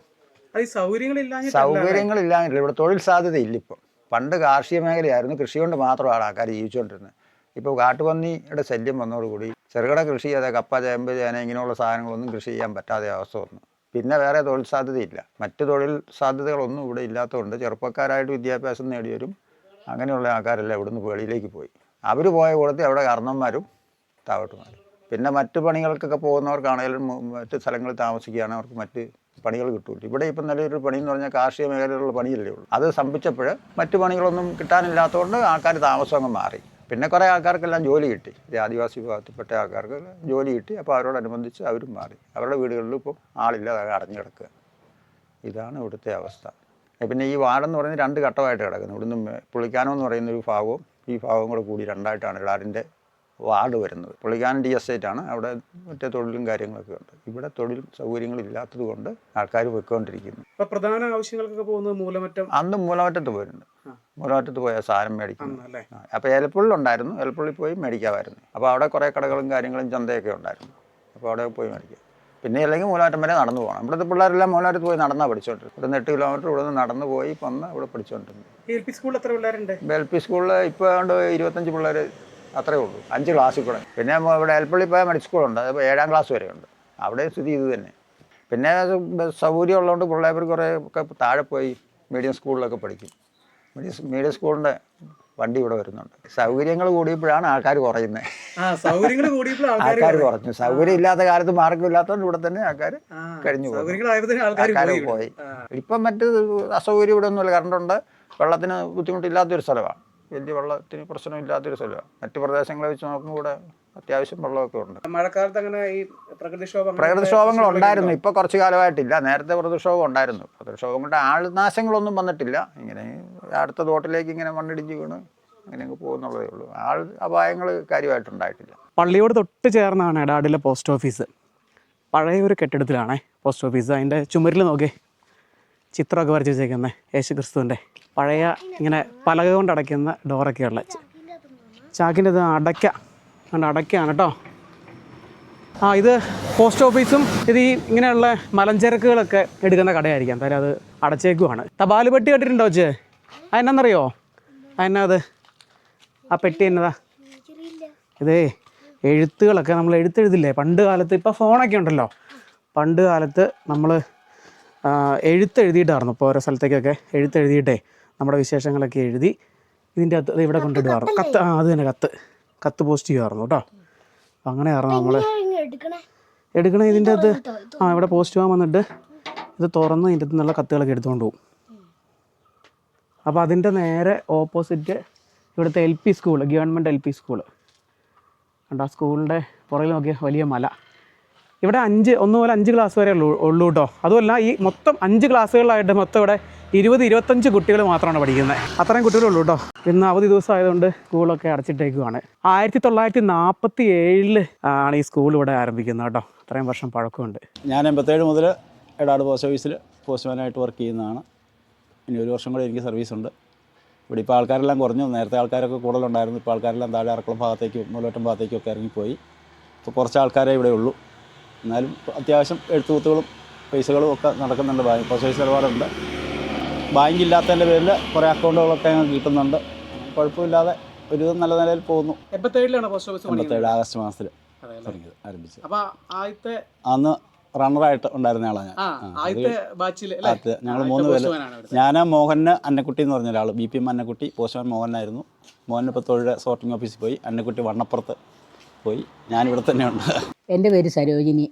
സൗകര്യങ്ങളില്ലാഞ്ഞിട്ടില്ല, ഇവിടെ തൊഴിൽ സാധ്യതയില്ല. ഇപ്പം പണ്ട് കാർഷിക മേഖലയായിരുന്നു, കൃഷി കൊണ്ട് മാത്രമാണ് ആൾക്കാർ ജീവിച്ചുകൊണ്ടിരുന്നത്. ഇപ്പോൾ കാട്ടുപന്നിയുടെ ശല്യം വന്നതോടുകൂടി ചെറുകിട കൃഷി, അതായത് കപ്പ, ചേമ്പ്, ചേന ഇങ്ങനെയുള്ള സാധനങ്ങളൊന്നും കൃഷി ചെയ്യാൻ പറ്റാതെ അവസ്ഥ വന്നു. പിന്നെ വേറെ തൊഴിൽ സാധ്യതയില്ല. മറ്റ് തൊഴിൽ സാധ്യതകളൊന്നും ഇവിടെ ഇല്ലാത്തതുകൊണ്ട് ചെറുപ്പക്കാരായിട്ട് വിദ്യാഭ്യാസം നേടിയവരും അങ്ങനെയുള്ള ആൾക്കാരെല്ലാം ഇവിടുന്ന് വെളിയിലേക്ക് പോയി. അവർ പോയ കൂടത്തിൽ അവിടെ കാരണന്മാരും താവട്ടുമാരും. പിന്നെ മറ്റ് പണികൾക്കൊക്കെ പോകുന്നവർക്കാണെങ്കിലും മറ്റ് സ്ഥലങ്ങളിൽ താമസിക്കുകയാണെങ്കിൽ അവർക്ക് മറ്റ് പണികൾ കിട്ടൂല. ഇവിടെ ഇപ്പം നല്ലൊരു പണി എന്ന് പറഞ്ഞാൽ കാർഷിക മേഖലയിലുള്ള പണിയല്ലേ ഉള്ളൂ. അത് സ്തംഭിച്ചപ്പോൾ മറ്റു പണികളൊന്നും കിട്ടാനില്ലാത്തതുകൊണ്ട് ആൾക്കാർ താമസം അങ്ങ് മാറി. പിന്നെ കുറേ ആൾക്കാർക്കെല്ലാം ജോലി കിട്ടി, ആദിവാസി വിഭാഗത്തിൽപ്പെട്ട ആൾക്കാർക്ക് ജോലി കിട്ടി. അപ്പോൾ അവരോടനുബന്ധിച്ച് അവരും മാറി. അവരുടെ വീടുകളിലും ഇപ്പം ആളില്ലാതെ അടഞ്ഞു കിടക്കുക. ഇതാണ് ഇവിടുത്തെ അവസ്ഥ. പിന്നെ ഈ വാർഡെന്ന് പറയുന്നത് 2 ഘട്ടമായിട്ട് കിടക്കുന്നത്. ഇവിടുന്ന് പുള്ളിക്കാനം എന്ന് പറയുന്നൊരു ഭാഗവും ഈ ഭാഗവും കൂടെ കൂടി 2ആയിട്ടാണ് എടാടിൻ്റെ വാർഡ് വരുന്നത്. പുള്ളിക്കാനം ടി എസ്റ്റേറ്റ് ആണ്, അവിടെ മറ്റേ തൊഴിലും കാര്യങ്ങളൊക്കെ ഉണ്ട്. ഇവിടെ തൊഴിൽ സൗകര്യങ്ങളില്ലാത്തത് കൊണ്ട് ആൾക്കാർ പോയിക്കൊണ്ടിരിക്കുന്നു. അപ്പോൾ പ്രധാന ആവശ്യങ്ങൾക്കൊക്കെ പോകുന്നത് മൂലമറ്റം. അന്ന് മൂലമറ്റത്ത് പോയിട്ടുണ്ട്. മൂലമറ്റത്ത് പോയാൽ സാധനം മേടിക്കുന്നു. അപ്പോൾ ഏലപ്പുള്ളിലുണ്ടായിരുന്നു, ഏലപ്പുള്ളിൽ പോയി മേടിക്കാമായിരുന്നു. അപ്പോൾ അവിടെ കുറേ കടകളും കാര്യങ്ങളും ചന്തയൊക്കെ ഉണ്ടായിരുന്നു. അപ്പോൾ അവിടെ പോയി മേടിക്കാം. പിന്നെ അല്ലെങ്കിൽ മൂലമറ്റം വരെ നടന്നു പോകണം. ഇവിടുത്തെ പിള്ളേരെല്ലാം മൂലമറ്റത്ത് പോയി നടന്നാണ് പഠിച്ചുകൊണ്ടിരുന്നത്. ഇവിടുന്ന് 8 കിലോമീറ്റർ ഇവിടെ നിന്ന് നടന്നു പോയി വന്ന് ഇവിടെ പഠിച്ചുകൊണ്ടിരുന്നത്. LP സ്കൂളിൽ എത്ര പിള്ളേരുണ്ട്? LP സ്കൂളിൽ ഇപ്പോൾ 25 പിള്ളേർ അത്രേ ഉള്ളൂ, 5 ക്ലാസ്സിൽ കൂടെ. പിന്നെ ഇവിടെ എൽപ്പള്ളി പോയാൽ മെഡിക്കൽ സ്കൂളുണ്ട്, അത് 7-ാം ക്ലാസ് വരെ ഉണ്ട്. അവിടെ സ്ഥിതി ഇത് തന്നെ. പിന്നെ സൗകര്യം ഉള്ളതുകൊണ്ട് പിള്ളേർ കുറേ ഒക്കെ താഴെ പോയി മീഡിയം സ്കൂളിലൊക്കെ പഠിക്കും. മീഡിയം സ്കൂളിൻ്റെ വണ്ടി ഇവിടെ വരുന്നുണ്ട്. സൗകര്യങ്ങൾ കൂടിയപ്പോഴാണ് ആൾക്കാർ കുറയുന്നത്. ആൾക്കാർ കുറഞ്ഞു. സൗകര്യം ഇല്ലാത്ത കാലത്ത് മാർഗമില്ലാത്തതുകൊണ്ട് ഇവിടെ തന്നെ ആൾക്കാർ കഴിഞ്ഞു ആൾക്കാർ പോയി. ഇപ്പം മറ്റ് അസൗകര്യം ഇവിടെ ഒന്നുമില്ല. കറണ്ടുണ്ട്, വെള്ളത്തിന് ബുദ്ധിമുട്ടില്ലാത്തൊരു സ്ഥലമാണ്, വലിയ വെള്ളത്തിന് പ്രശ്നമില്ലാത്തൊരു സ്ഥലമാണ്. മറ്റു പ്രദേശങ്ങളെ വെച്ച് നോക്കുമ്പോൾ ഇവിടെ അത്യാവശ്യം വെള്ളമൊക്കെ ഉണ്ട്. മഴക്കാലത്ത് അങ്ങനെ ഈ പ്രകൃതിക്ഷോഭങ്ങൾ ഉണ്ടായിരുന്നു. ഇപ്പോൾ കുറച്ച് കാലമായിട്ടില്ല. നേരത്തെ പ്രകൃതിക്ഷോഭം ഉണ്ടായിരുന്നു. പ്രകൃതിക്ഷോഭം കൊണ്ട് ആൾനാശങ്ങളൊന്നും വന്നിട്ടില്ല. ഇങ്ങനെ അടുത്ത തോട്ടിലേക്ക് ഇങ്ങനെ മണ്ണിടിഞ്ഞ് വീണ് അങ്ങനെ പോകുന്നുള്ളതേ ഉള്ളൂ. അപായങ്ങൾ കാര്യമായിട്ടുണ്ടായിട്ടില്ല. പള്ളിയോട് തൊട്ട് ചേർന്നാണ് എടാടിലെ പോസ്റ്റ് ഓഫീസ്. പഴയ ഒരു കെട്ടിടത്തിലാണേ പോസ്റ്റ് ഓഫീസ്. അതിൻ്റെ ചുമരിൽ നോക്കി ചിത്രമൊക്കെ വരച്ച് വെച്ചേക്കുന്നത് യേശുക്രിസ്തുവിൻ്റെ. പഴയ ഇങ്ങനെ പലക കൊണ്ട് അടയ്ക്കുന്ന ഡോറൊക്കെയുള്ള ചാക്കിൻ്റെ ഇത് അടയ്ക്കാണ് കേട്ടോ. ഇത് പോസ്റ്റ് ഓഫീസും ഇത് ഈ ഇങ്ങനെയുള്ള മലഞ്ചരക്കുകളൊക്കെ എടുക്കുന്ന കടയായിരിക്കാം. എന്തായാലും അത് അടച്ചേക്കുവാണ്. തപാൽ പെട്ടി കെട്ടിട്ടുണ്ടോ വെച്ച്? അതെന്നറിയോ? അതെന്നാ അത്? ആ പെട്ടി എന്നതാ? ഇതേ എഴുത്തുകളൊക്കെ നമ്മൾ എഴുത്തെഴുതില്ലേ പണ്ട് കാലത്ത്, ഇപ്പോൾ ഫോണൊക്കെ ഉണ്ടല്ലോ, പണ്ട് കാലത്ത് നമ്മൾ എഴുത്തെഴുതിയിട്ടായിരുന്നു. ഇപ്പോൾ ഓരോ സ്ഥലത്തേക്കൊക്കെ എഴുത്തെഴുതിയിട്ടേ നമ്മുടെ വിശേഷങ്ങളൊക്കെ എഴുതി ഇതിൻ്റെ അകത്ത് ഇവിടെ കൊണ്ടിടുമായിരുന്നു. കത്ത്, അത് തന്നെ കത്ത് പോസ്റ്റ് ചെയ്യുമായിരുന്നു കേട്ടോ. അപ്പം അങ്ങനെയായിരുന്നു നമ്മൾ എടുക്കണേ. ഇതിൻ്റെ അകത്ത് ഇവിടെ പോസ്റ്റ് പോകാൻ വന്നിട്ട് ഇത് തുറന്ന് ഇതിൻ്റെ അകത്ത് നിന്നുള്ള കത്തുകളൊക്കെ എടുത്തുകൊണ്ട് പോകും. അപ്പോൾ അതിൻ്റെ നേരെ ഓപ്പോസിറ്റ് ഇവിടുത്തെ LP school, government LP school കണ്ട. ആ സ്കൂളിൻ്റെ പുറകിൽ നോക്കിയ വലിയ മല. ഇവിടെ 1 മുതൽ 5 ക്ലാസ് വരെ ഉള്ളൂ കേട്ടോ. അതുമല്ല ഈ മൊത്തം 5 ക്ലാസ്സുകളിലായിട്ട് മൊത്തം ഇവിടെ 20-25 കുട്ടികൾ മാത്രമാണ് പഠിക്കുന്നത്. അത്രയും കുട്ടികളുള്ളൂ കേട്ടോ. ഇന്ന് അവധി ദിവസം ആയതുകൊണ്ട് സ്കൂളൊക്കെ അടച്ചിട്ടേക്കുവാണ്. 1947 ആണ് ഈ സ്കൂൾ ഇവിടെ ആരംഭിക്കുന്നത് കേട്ടോ. അത്രയും വർഷം പഴക്കമുണ്ട്. ഞാൻ 87 മുതൽ എടാട് പോസ്റ്റ് ഓഫീസിൽ പോസ്റ്റ്മാനായിട്ട് വർക്ക് ചെയ്യുന്നതാണ്. ഇനി 1 വർഷം കൂടെ എനിക്ക് സർവീസുണ്ട്. ഇവിടെ ഇപ്പോൾ ആൾക്കാരെല്ലാം കുറഞ്ഞു. നേരത്തെ ആൾക്കാരൊക്കെ കൂടുതലുണ്ടായിരുന്നു. ഇപ്പോൾ ആൾക്കാരെല്ലാം താഴെ അറക്കുളം ഭാഗത്തേക്കും മൂലവട്ടം ഭാഗത്തേക്കും ഒക്കെ ഇറങ്ങിപ്പോയി. ഇപ്പോൾ കുറച്ച് ആൾക്കാരെ ഇവിടെ ഉള്ളൂ. എന്നാലും അത്യാവശ്യം എഴുത്തുകുത്തുകളും പൈസകളും ഒക്കെ നടക്കുന്നുണ്ട്. പോസ്റ്റ് ഓഫീസ് ഒരുപാടുണ്ട്. ബാങ്ക് ഇല്ലാത്തതിൻ്റെ പേരിൽ കുറേ അക്കൗണ്ടുകളൊക്കെ ഞങ്ങൾക്ക് കിട്ടുന്നുണ്ട്. കുഴപ്പമില്ലാതെ ഒരു നല്ല നിലയിൽ പോകുന്നു. 87 പോസ്റ്റ് ഓഫീസ് 87 ആഗസ്റ്റ് മാസത്തിൽ ആരംഭിച്ചത്. അപ്പോൾ ആദ്യത്തെ അന്ന് റണ്ണറായിട്ട് ഉണ്ടായിരുന്ന ആളാണ് ഞാൻ. ഞങ്ങൾ 3 പേര്. ഞാൻ മോഹന് അന്നക്കുട്ടി എന്ന് പറഞ്ഞ ഒരാൾ, BPM അന്നക്കുട്ടി, പോസ്റ്റ്മാൻ മോഹനായിരുന്നു. മോഹൻ ഇപ്പോൾ തൊഴിൽ സോർട്ടിംഗ് ഓഫീസിൽ പോയി. അന്നക്കുട്ടി വണ്ണപ്പുറത്ത് പോയി. ഞാനിവിടെ തന്നെയുണ്ട്. എൻ്റെ പേര് സരോജിനി.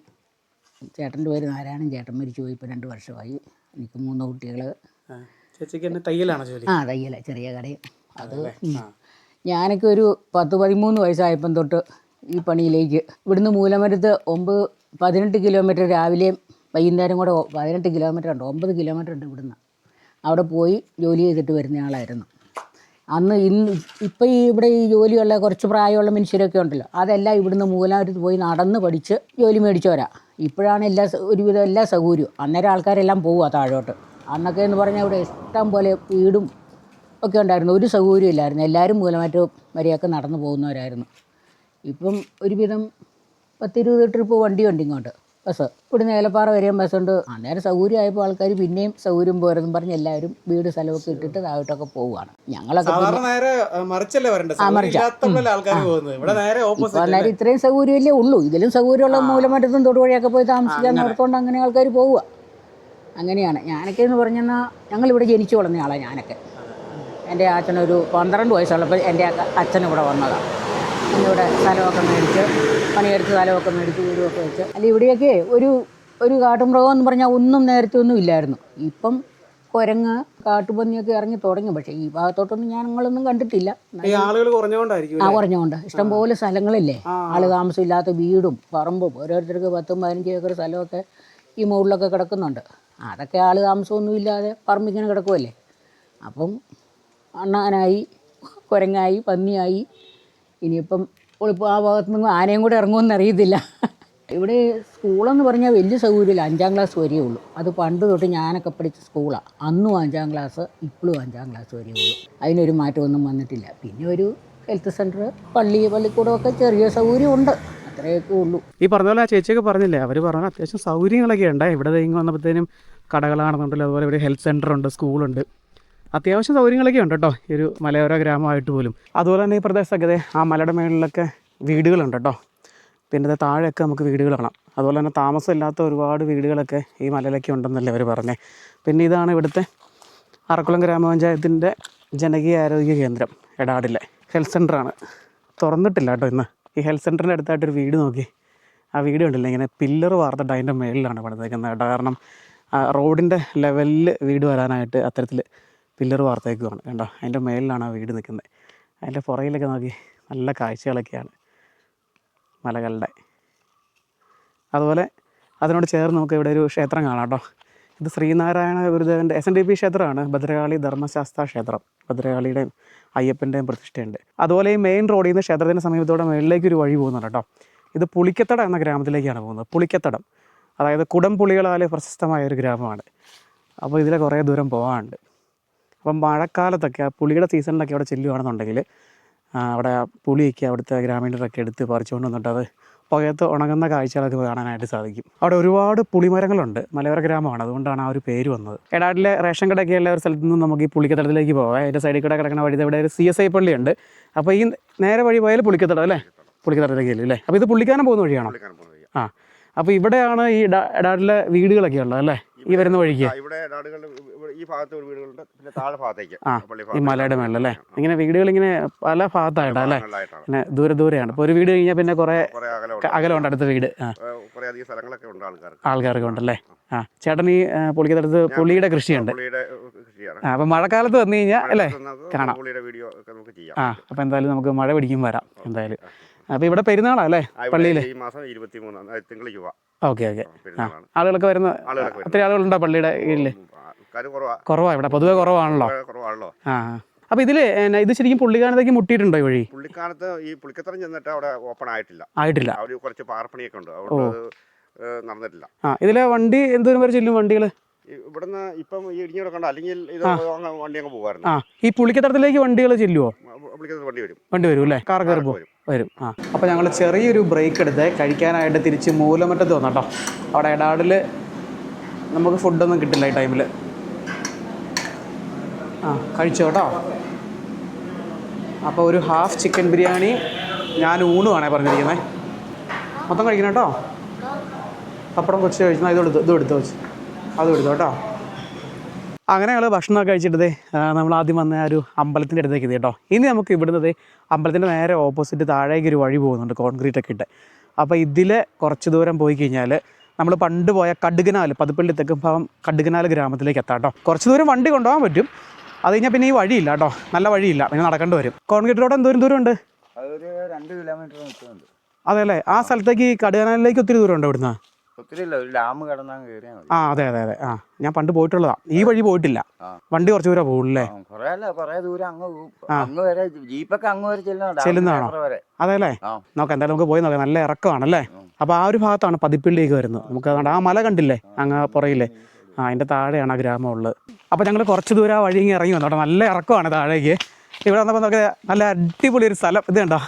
ചേട്ടൻ്റെ പേര് നാരായണൻ. ചേട്ടൻ മരിച്ചു പോയി. ഇപ്പോൾ 2 വർഷമായി. എനിക്ക് 3 കുട്ടികൾ. ചേച്ചിക്ക് തന്നെ തയ്യലാണോ ജോലി? തയ്യല, ചെറിയ കടയും. അത് ഞാനൊക്കെ ഒരു 10-13 വയസ്സായപ്പം തൊട്ട് ഈ പണിയിലേക്ക്. ഇവിടുന്ന് മൂലമരുത്ത് 18 കിലോമീറ്റർ രാവിലെയും വൈകുന്നേരം കൂടെ 18 കിലോമീറ്റർ ഉണ്ട്, 9 കിലോമീറ്റർ ഉണ്ട് ഇവിടുന്ന്. അവിടെ പോയി ജോലി ചെയ്തിട്ട് വരുന്ന ആളായിരുന്നു അന്ന്. ഇപ്പം ഇവിടെ ഈ ജോലിയുള്ള കുറച്ച് പ്രായമുള്ള മനുഷ്യരൊക്കെ ഉണ്ടല്ലോ, അതെല്ലാം ഇവിടുന്ന് മൂലമരുത്ത് പോയി നടന്ന് പഠിച്ച് ജോലി മേടിച്ചവരാ. ഇപ്പോഴാണ് ഒരുവിധം എല്ലാ സൗകര്യവും. അന്നേരം ആൾക്കാരെല്ലാം പോവുക താഴോട്ട്. അന്നൊക്കെ എന്ന് പറഞ്ഞാൽ ഇവിടെ ഇഷ്ടം പോലെ വീടും ഒക്കെ ഉണ്ടായിരുന്നു. ഒരു സൗകര്യം ഇല്ലായിരുന്നു. എല്ലാവരും മൂലമറ്റ വരെയൊക്കെ നടന്നു പോകുന്നവരായിരുന്നു. ഇപ്പം ഒരുവിധം 10-20 ട്രിപ്പ് വണ്ടിയുണ്ട് ഇങ്ങോട്ട്, ബസ്. ഇവിടുന്ന് ഏലപ്പാറ വരെയും ബസ്സുണ്ട്. അന്നേരം സൗകര്യമായപ്പോൾ ആൾക്കാർ പിന്നെയും സൗകര്യം പോരെന്നും പറഞ്ഞ് എല്ലാവരും വീട് സ്ഥലമൊക്കെ ഇട്ടിട്ട് താഴോട്ടൊക്കെ പോവുകയാണ്. ഞങ്ങളൊക്കെ അന്നേരം ഇത്രയും സൗകര്യമല്ലേ ഉള്ളൂ. ഇതിലും സൗകര്യമുള്ള മൂലമറ്റത്തും തൊടുവഴിയൊക്കെ പോയി താമസിക്കാൻ ഓർത്തുകൊണ്ട് അങ്ങനെ ആൾക്കാർ പോവുക. അങ്ങനെയാണ്. ഞാനൊക്കെ എന്ന് പറഞ്ഞാൽ ഞങ്ങളിവിടെ ജനിച്ചു വളർന്ന ആളാണ് ഞാനൊക്കെ. എൻ്റെ അച്ഛനൊരു 12 വയസ്സുള്ളപ്പോൾ എൻ്റെ അച്ഛനിവിടെ വന്നതാണ്. ഇവിടെ സ്ഥലമൊക്കെ മേടിച്ച്, പണിയെടുത്ത് സ്ഥലമൊക്കെ മേടിച്ച് വീടുമൊക്കെ വെച്ച്. അല്ല ഇവിടെയൊക്കെ ഒരു കാട്ടുമൃഗം എന്ന് പറഞ്ഞാൽ ഒന്നും നേരത്തെ ഒന്നും ഇല്ലായിരുന്നു. ഇപ്പം കുരങ്ങ്, കാട്ടുപന്നിയൊക്കെ ഇറങ്ങി തുടങ്ങി. പക്ഷേ ഈ ഭാഗത്തോട്ടൊന്നും ഞങ്ങളൊന്നും കണ്ടിട്ടില്ല. കുറഞ്ഞുകൊണ്ട് ഇഷ്ടംപോലെ സ്ഥലങ്ങളില്ലേ, ആൾ താമസമില്ലാത്ത വീടും പറമ്പും. ഓരോരുത്തർക്ക് 10-15 ഏക്കർ സ്ഥലമൊക്കെ ഈ മുകളിലൊക്കെ കിടക്കുന്നുണ്ട്. അതൊക്കെ ആൾ താമസമൊന്നും ഇല്ലാതെ പറമ്പിങ്ങനെ കിടക്കുമല്ലേ. അപ്പം അണ്ണാനായി, കുരങ്ങായി, പന്നിയായി. ഇനിയിപ്പം ഇപ്പോൾ ആ ഭാഗത്തു നിന്ന് ആനയും കൂടെ ഇറങ്ങുമെന്ന് അറിയത്തില്ല. ഇവിടെ സ്കൂളെന്ന് പറഞ്ഞാൽ വലിയ സൗകര്യമില്ല. 5ാം ക്ലാസ് വരെയേ ഉള്ളൂ. അത് പണ്ട് തൊട്ട് ഞാനൊക്കെ പഠിച്ച സ്കൂളാണ്. അന്നും 5ാം ക്ലാസ്, ഇപ്പോഴും 5ാം ക്ലാസ് വരെയേ ഉള്ളൂ. അതിനൊരു മാറ്റമൊന്നും വന്നിട്ടില്ല. പിന്നെ ഒരു ഹെൽത്ത് സെൻറ്റർ, പള്ളിക്കൂടമൊക്കെ ചെറിയ സൗകര്യമുണ്ട്. അത്രയൊക്കെ ഉള്ളൂ. ഈ പറഞ്ഞ പോലെ ആ ചേച്ചിയൊക്കെ പറഞ്ഞില്ലേ, അവർ പറഞ്ഞാൽ അത്യാവശ്യം സൗകര്യങ്ങളൊക്കെ ഉണ്ട്. ഇവിടെ ഇങ്ങ് വന്നപ്പോഴത്തേനും കടകളാണെന്നുണ്ടല്ലോ, അതുപോലെ ഇവിടെ ഹെൽത്ത് സെൻ്റർ ഉണ്ട്, സ്കൂളുണ്ട്, അത്യാവശ്യം സൗകര്യങ്ങളൊക്കെ ഉണ്ട് കേട്ടോ. ഈ ഒരു മലയോര ഗ്രാമമായിട്ട് പോലും. അതുപോലെ തന്നെ ഈ പ്രദേശത്തൊക്കെ ആ മലയുടെ മേളിലൊക്കെ വീടുകളുണ്ട് കേട്ടോ. പിന്നെ താഴെയൊക്കെ നമുക്ക് വീടുകൾ കാണാം. അതുപോലെ തന്നെ താമസമില്ലാത്ത ഒരുപാട് വീടുകളൊക്കെ ഈ മലയിലൊക്കെ ഉണ്ടെന്നല്ലേ അവർ പറഞ്ഞത്. പിന്നെ ഇതാണ് ഇവിടുത്തെ അറക്കുളം ഗ്രാമപഞ്ചായത്തിൻ്റെ ജനകീയ ആരോഗ്യ കേന്ദ്രം, എടാടിലെ ഹെൽത്ത് സെൻ്ററാണ്. തുറന്നിട്ടില്ല കേട്ടോ ഇന്ന്. ഈ ഹെൽത്ത് സെൻ്ററിൻ്റെ അടുത്തായിട്ടൊരു വീട് നോക്കി. ആ വീട് കണ്ടില്ല, ഇങ്ങനെ പില്ലർ വാർത്തിട്ട് അതിൻ്റെ മേളിലാണ് പണിതേക്കുന്നത് കേട്ടോ. കാരണം റോഡിൻ്റെ ലെവലിൽ വീട് വരാനായിട്ട് അത്തരത്തിൽ പില്ലർ വാർത്തേക്കുവാണ് കണ്ടോ. അതിൻ്റെ മേളിലാണ് ആ വീട് നിൽക്കുന്നത്. അതിൻ്റെ പുറകിലൊക്കെ നോക്കി നല്ല കാഴ്ചകളൊക്കെയാണ് മലകളുടെ. അതുപോലെ അതിനോട് ചേർന്ന് നമുക്ക് ഇവിടെ ഒരു ക്ഷേത്രം കാണാം കേട്ടോ. ഇത് ശ്രീനാരായണ ഗുരുദേവൻ്റെ SNDP ക്ഷേത്രമാണ്. ഭദ്രകാളി ധർമ്മശാസ്ത്ര ക്ഷേത്രം. ഭദ്രകാളിയുടെയും അയ്യപ്പൻ്റെയും പ്രതിഷ്ഠയുണ്ട്. അതുപോലെ ഈ മെയിൻ റോഡിൽ നിന്ന് ക്ഷേത്രത്തിൻ്റെ സമീപത്തോടെ മേളിലേക്കൊരു വഴി പോകുന്നുണ്ട് കേട്ടോ. ഇത് പുളിക്കത്തടം എന്ന ഗ്രാമത്തിലേക്കാണ് പോകുന്നത്. പുളിക്കത്തടം, അതായത് കുടംപുളികളാൽ പ്രശസ്തമായ ഒരു ഗ്രാമമാണ്. അപ്പോൾ ഇതിലെ കുറേ ദൂരം പോകാനുണ്ട്. അപ്പം മഴക്കാലത്തൊക്കെ ആ പുളിയുടെ സീസണിലൊക്കെ അവിടെ ചെല്ലുകയാണെന്നുണ്ടെങ്കിൽ അവിടെ പുളിയൊക്കെ അവിടുത്തെ ഗ്രാമീണരൊക്കെ എടുത്ത് പറിച്ചുകൊണ്ട് വന്നിട്ട് അത് പുകയത്ത് ഉണങ്ങുന്ന കാഴ്ചകളൊക്കെ കാണാനായിട്ട് സാധിക്കും. അവിടെ ഒരുപാട് പുളിമരങ്ങളുണ്ട്. മലയോര ഗ്രാമമാണ്, അതുകൊണ്ടാണ് ആ ഒരു പേര് വന്നത്. എടാടിലെ റേഷൻ കടയൊക്കെ ഉള്ള ഒരു സ്ഥലത്ത് നിന്ന് നമുക്ക് ഈ പുളിക്കത്തടത്തിലേക്ക് പോകാം. അതിൻ്റെ സൈഡിൽ കൂടെ കിടക്കുന്ന വഴി ഇവിടെ ഒരു CSI പള്ളിയുണ്ട്. അപ്പോൾ ഈ നേരെ വഴി പോയാൽ പുളിക്കത്തടം അല്ലേ. പുള്ളിക്കാരത്തേക്ക് ചെല്ലും അല്ലേ? അപ്പോൾ ഇത് പുള്ളിക്കാനം പോകുന്ന വഴിയാണോ? പുള്ളിക്കാനം പോകുന്ന വഴിയാ. ആ, അപ്പോൾ ഇവിടെയാണ് ഈ എടാടിലെ വീടുകളൊക്കെ ഉള്ളത് അല്ലേ? ഈ വരുന്ന വഴിക്ക് ഇവിടെ നാടുകൾ ഈ ഭാഗത്ത് ഒരു വീടുകളുണ്ട്, പിന്നെ താഴെ ഭാഗത്തേക്ക് പള്ളി ഈ മലയുടെ മേളിൽ അല്ലേ? ഇങ്ങനെ വീടുകൾ ഇങ്ങനെ പല ഭാഗത്തായിട്ടാണ് അല്ലേ? ഭാഗങ്ങളിലായിട്ടാണ്. പിന്നെ ദൂരെയാണ്. ഇപ്പോൾ ഒരു വീട് കഴിഞ്ഞാൽ പിന്നെ കുറേ കുറേ അകലമുണ്ട്, അകലമുണ്ട് അടുത്ത വീട്. കുറേ അധികം സ്ഥലങ്ങളൊക്കെ ഉണ്ട് ആൾക്കാർക്ക്. ആൾക്കാർക്ക് ഉണ്ടല്ലേ? ആ, ചേട്ടൻ ഈ പുള്ളിക്കടുത്ത് പുള്ളിയുടെ കൃഷിയുണ്ട്. പുള്ളിയുടെ കൃഷിയാണ്. അപ്പോൾ മഴക്കാലത്ത് വന്നു കഴിഞ്ഞാൽ അല്ലേ കാണാം. പുള്ളിയുടെ വീഡിയോ ഒക്കെ നമുക്ക് ചെയ്യാം. അപ്പോൾ എന്തായാലും നമുക്ക് മഴ പിടിക്കും വരാം എന്തായാലും. അപ്പോൾ ഇവിടെ പെരുന്നാളാണ് അല്ലേ പള്ളിയിൽ? ഈ മാസം 23 തിങ്കളാഴ്ച പോവാം. ഓക്കെ. പെരുന്നാളാണ്. ആളുകളൊക്കെ വരുന്ന ഒത്തിരി ആളുകളുണ്ടോ പള്ളിയുടെ കീഴിൽ? ആൾക്കാർ കുറവാണ്. കുറവാണ് ഇവിടെ, പൊതുവെ കുറവാണല്ലോ. ആ, അപ്പോൾ ഇതിൽ ഇത് ശരിക്കും പുള്ളിക്കാനത്തേക്ക് മുട്ടിയിട്ടുണ്ടോ ഈ വഴി? പുള്ളിക്കാനത്ത് ഈ പുള്ളിക്കത്തറം ചെന്നിട്ട് അവിടെ ഓപ്പൺ ആയിട്ടില്ല. അവർ കുറച്ച് പാർപ്പണിയൊക്കെ ഉണ്ട്, അതുകൊണ്ട് അത് നടന്നിട്ടില്ല. ആ, ഇതിലെ വണ്ടി എന്തോരം വരെ ചെല്ലും വണ്ടികൾ? ഇവിടുന്ന് ഇപ്പം ഈ ഇടിഞ്ഞു കിടക്കണ്ട, അല്ലെങ്കിൽ ഇത് വണ്ടി അങ്ങ് പോകുമായിരുന്നു. ആ, ഈ പുള്ളിക്കത്തറത്തിലേക്ക് വണ്ടികൾ ചെല്ലുമോ? പുള്ളിക്കത്തറ വണ്ടി വരും അല്ലേ? കാർ കയറുമ്പോൾ വരും. ആ, അപ്പോൾ ഞങ്ങൾ ചെറിയൊരു ബ്രേക്ക് എടുത്ത് കഴിക്കാനായിട്ട് തിരിച്ച് മൂലമറ്റത്ത് വന്നു കേട്ടോ. അവിടെ എടാടിൽ നമുക്ക് ഫുഡൊന്നും കിട്ടില്ല ഈ ടൈമിൽ. ആ, കഴിച്ചോ കേട്ടോ. അപ്പോൾ ഒരു ഹാഫ് ചിക്കൻ ബിരിയാണി, ഞാൻ ഊണുമാണേ പറഞ്ഞിരിക്കുന്നത്. മൊത്തം കഴിക്കണം കേട്ടോ. പപ്പടം കുറച്ച് കഴിച്ചു, ഇത് എടുത്തോ വെച്ച് അതും എടുത്തോ കേട്ടോ. അങ്ങനെ ഞങ്ങൾ ഭക്ഷണമൊക്കെ കഴിച്ചിട്ടതേ നമ്മൾ ആദ്യം വന്ന ആ ഒരു അമ്പലത്തിൻ്റെ അടുത്തേക്ക് എത്തി കേട്ടോ. ഇനി നമുക്ക് ഇവിടുന്ന് അമ്പലത്തിൻ്റെ നേരെ ഓപ്പോസിറ്റ് താഴേക്ക് ഒരു വഴി പോകുന്നുണ്ട്, കോൺക്രീറ്റ് ഒക്കെ ഇട്ട്. അപ്പോൾ ഇതിലെ കുറച്ച് ദൂരം പോയി കഴിഞ്ഞാൽ നമ്മൾ പണ്ട് പോയ കടുകനാൽ, പതിപ്പള്ളി തെക്കുംഭാഗം കടുകനാൽ ഗ്രാമത്തിലേക്ക് എത്താം കേട്ടോ. കുറച്ച് ദൂരം വണ്ടി കൊണ്ടുപോകാൻ പറ്റും. അത് കഴിഞ്ഞാൽ പിന്നെ ഈ വഴിയില്ല കേട്ടോ, നല്ല വഴിയില്ല, പിന്നെ നടക്കേണ്ടി വരും. കോൺക്രീറ്റ് റോഡ് എന്തോരം ദൂരമുണ്ട്? അതൊരു 2 കിലോമീറ്റർ നിൽക്കുന്നുണ്ട്. അതെ അല്ലേ? ആ സ്ഥലത്തേക്ക് ഈ കടുകനാലിലേക്ക് ഒത്തിരി ദൂരമുണ്ട് ഇവിടുന്ന്? ഒത്തിരി ഇല്ല, ഒരു ഡാം കടന്നാൽ കയറിയാൽ മതി. ആ, അതെ. ആ, ഞാൻ പണ്ട് പോയിട്ടുള്ളതാണ്. ഈ വഴി പോയിട്ടില്ല. വണ്ടി കുറച്ച് ദൂരം പോകുള്ളേ? കുറേ ദൂരം അങ്ങ് വരെ ജീപ്പൊക്കെ അങ്ങ് വരെ ചെല്ലുന്നതാണോ? അതെ അല്ലേ? നോക്കാം, എന്തായാലും നമുക്ക് പോയി നോക്കാം. നല്ല ഇറക്കമാണല്ലേ? അപ്പോൾ ആ ഒരു ഭാഗത്താണ് പതിപ്പള്ളിലേക്ക് വരുന്നത്. നമുക്ക് അതുകൊണ്ട് ആ മല കണ്ടില്ലേ അങ്ങ് പുറയില്ലേ? ആ, അതിൻ്റെ താഴെയാണ് ആ ഗ്രാമം ഉള്ളത്. അപ്പോൾ ഞങ്ങൾ കുറച്ച് ദൂരം ആ വഴി ഇങ്ങനെ ഇറങ്ങി വന്നു കേട്ടോ. നല്ല ഇറക്കമാണ് താഴേക്ക്. ഇവിടെ വന്നപ്പോൾ നമുക്ക് നല്ല അടിപൊളി ഒരു സ്ഥലം. ഇത് കണ്ടോ?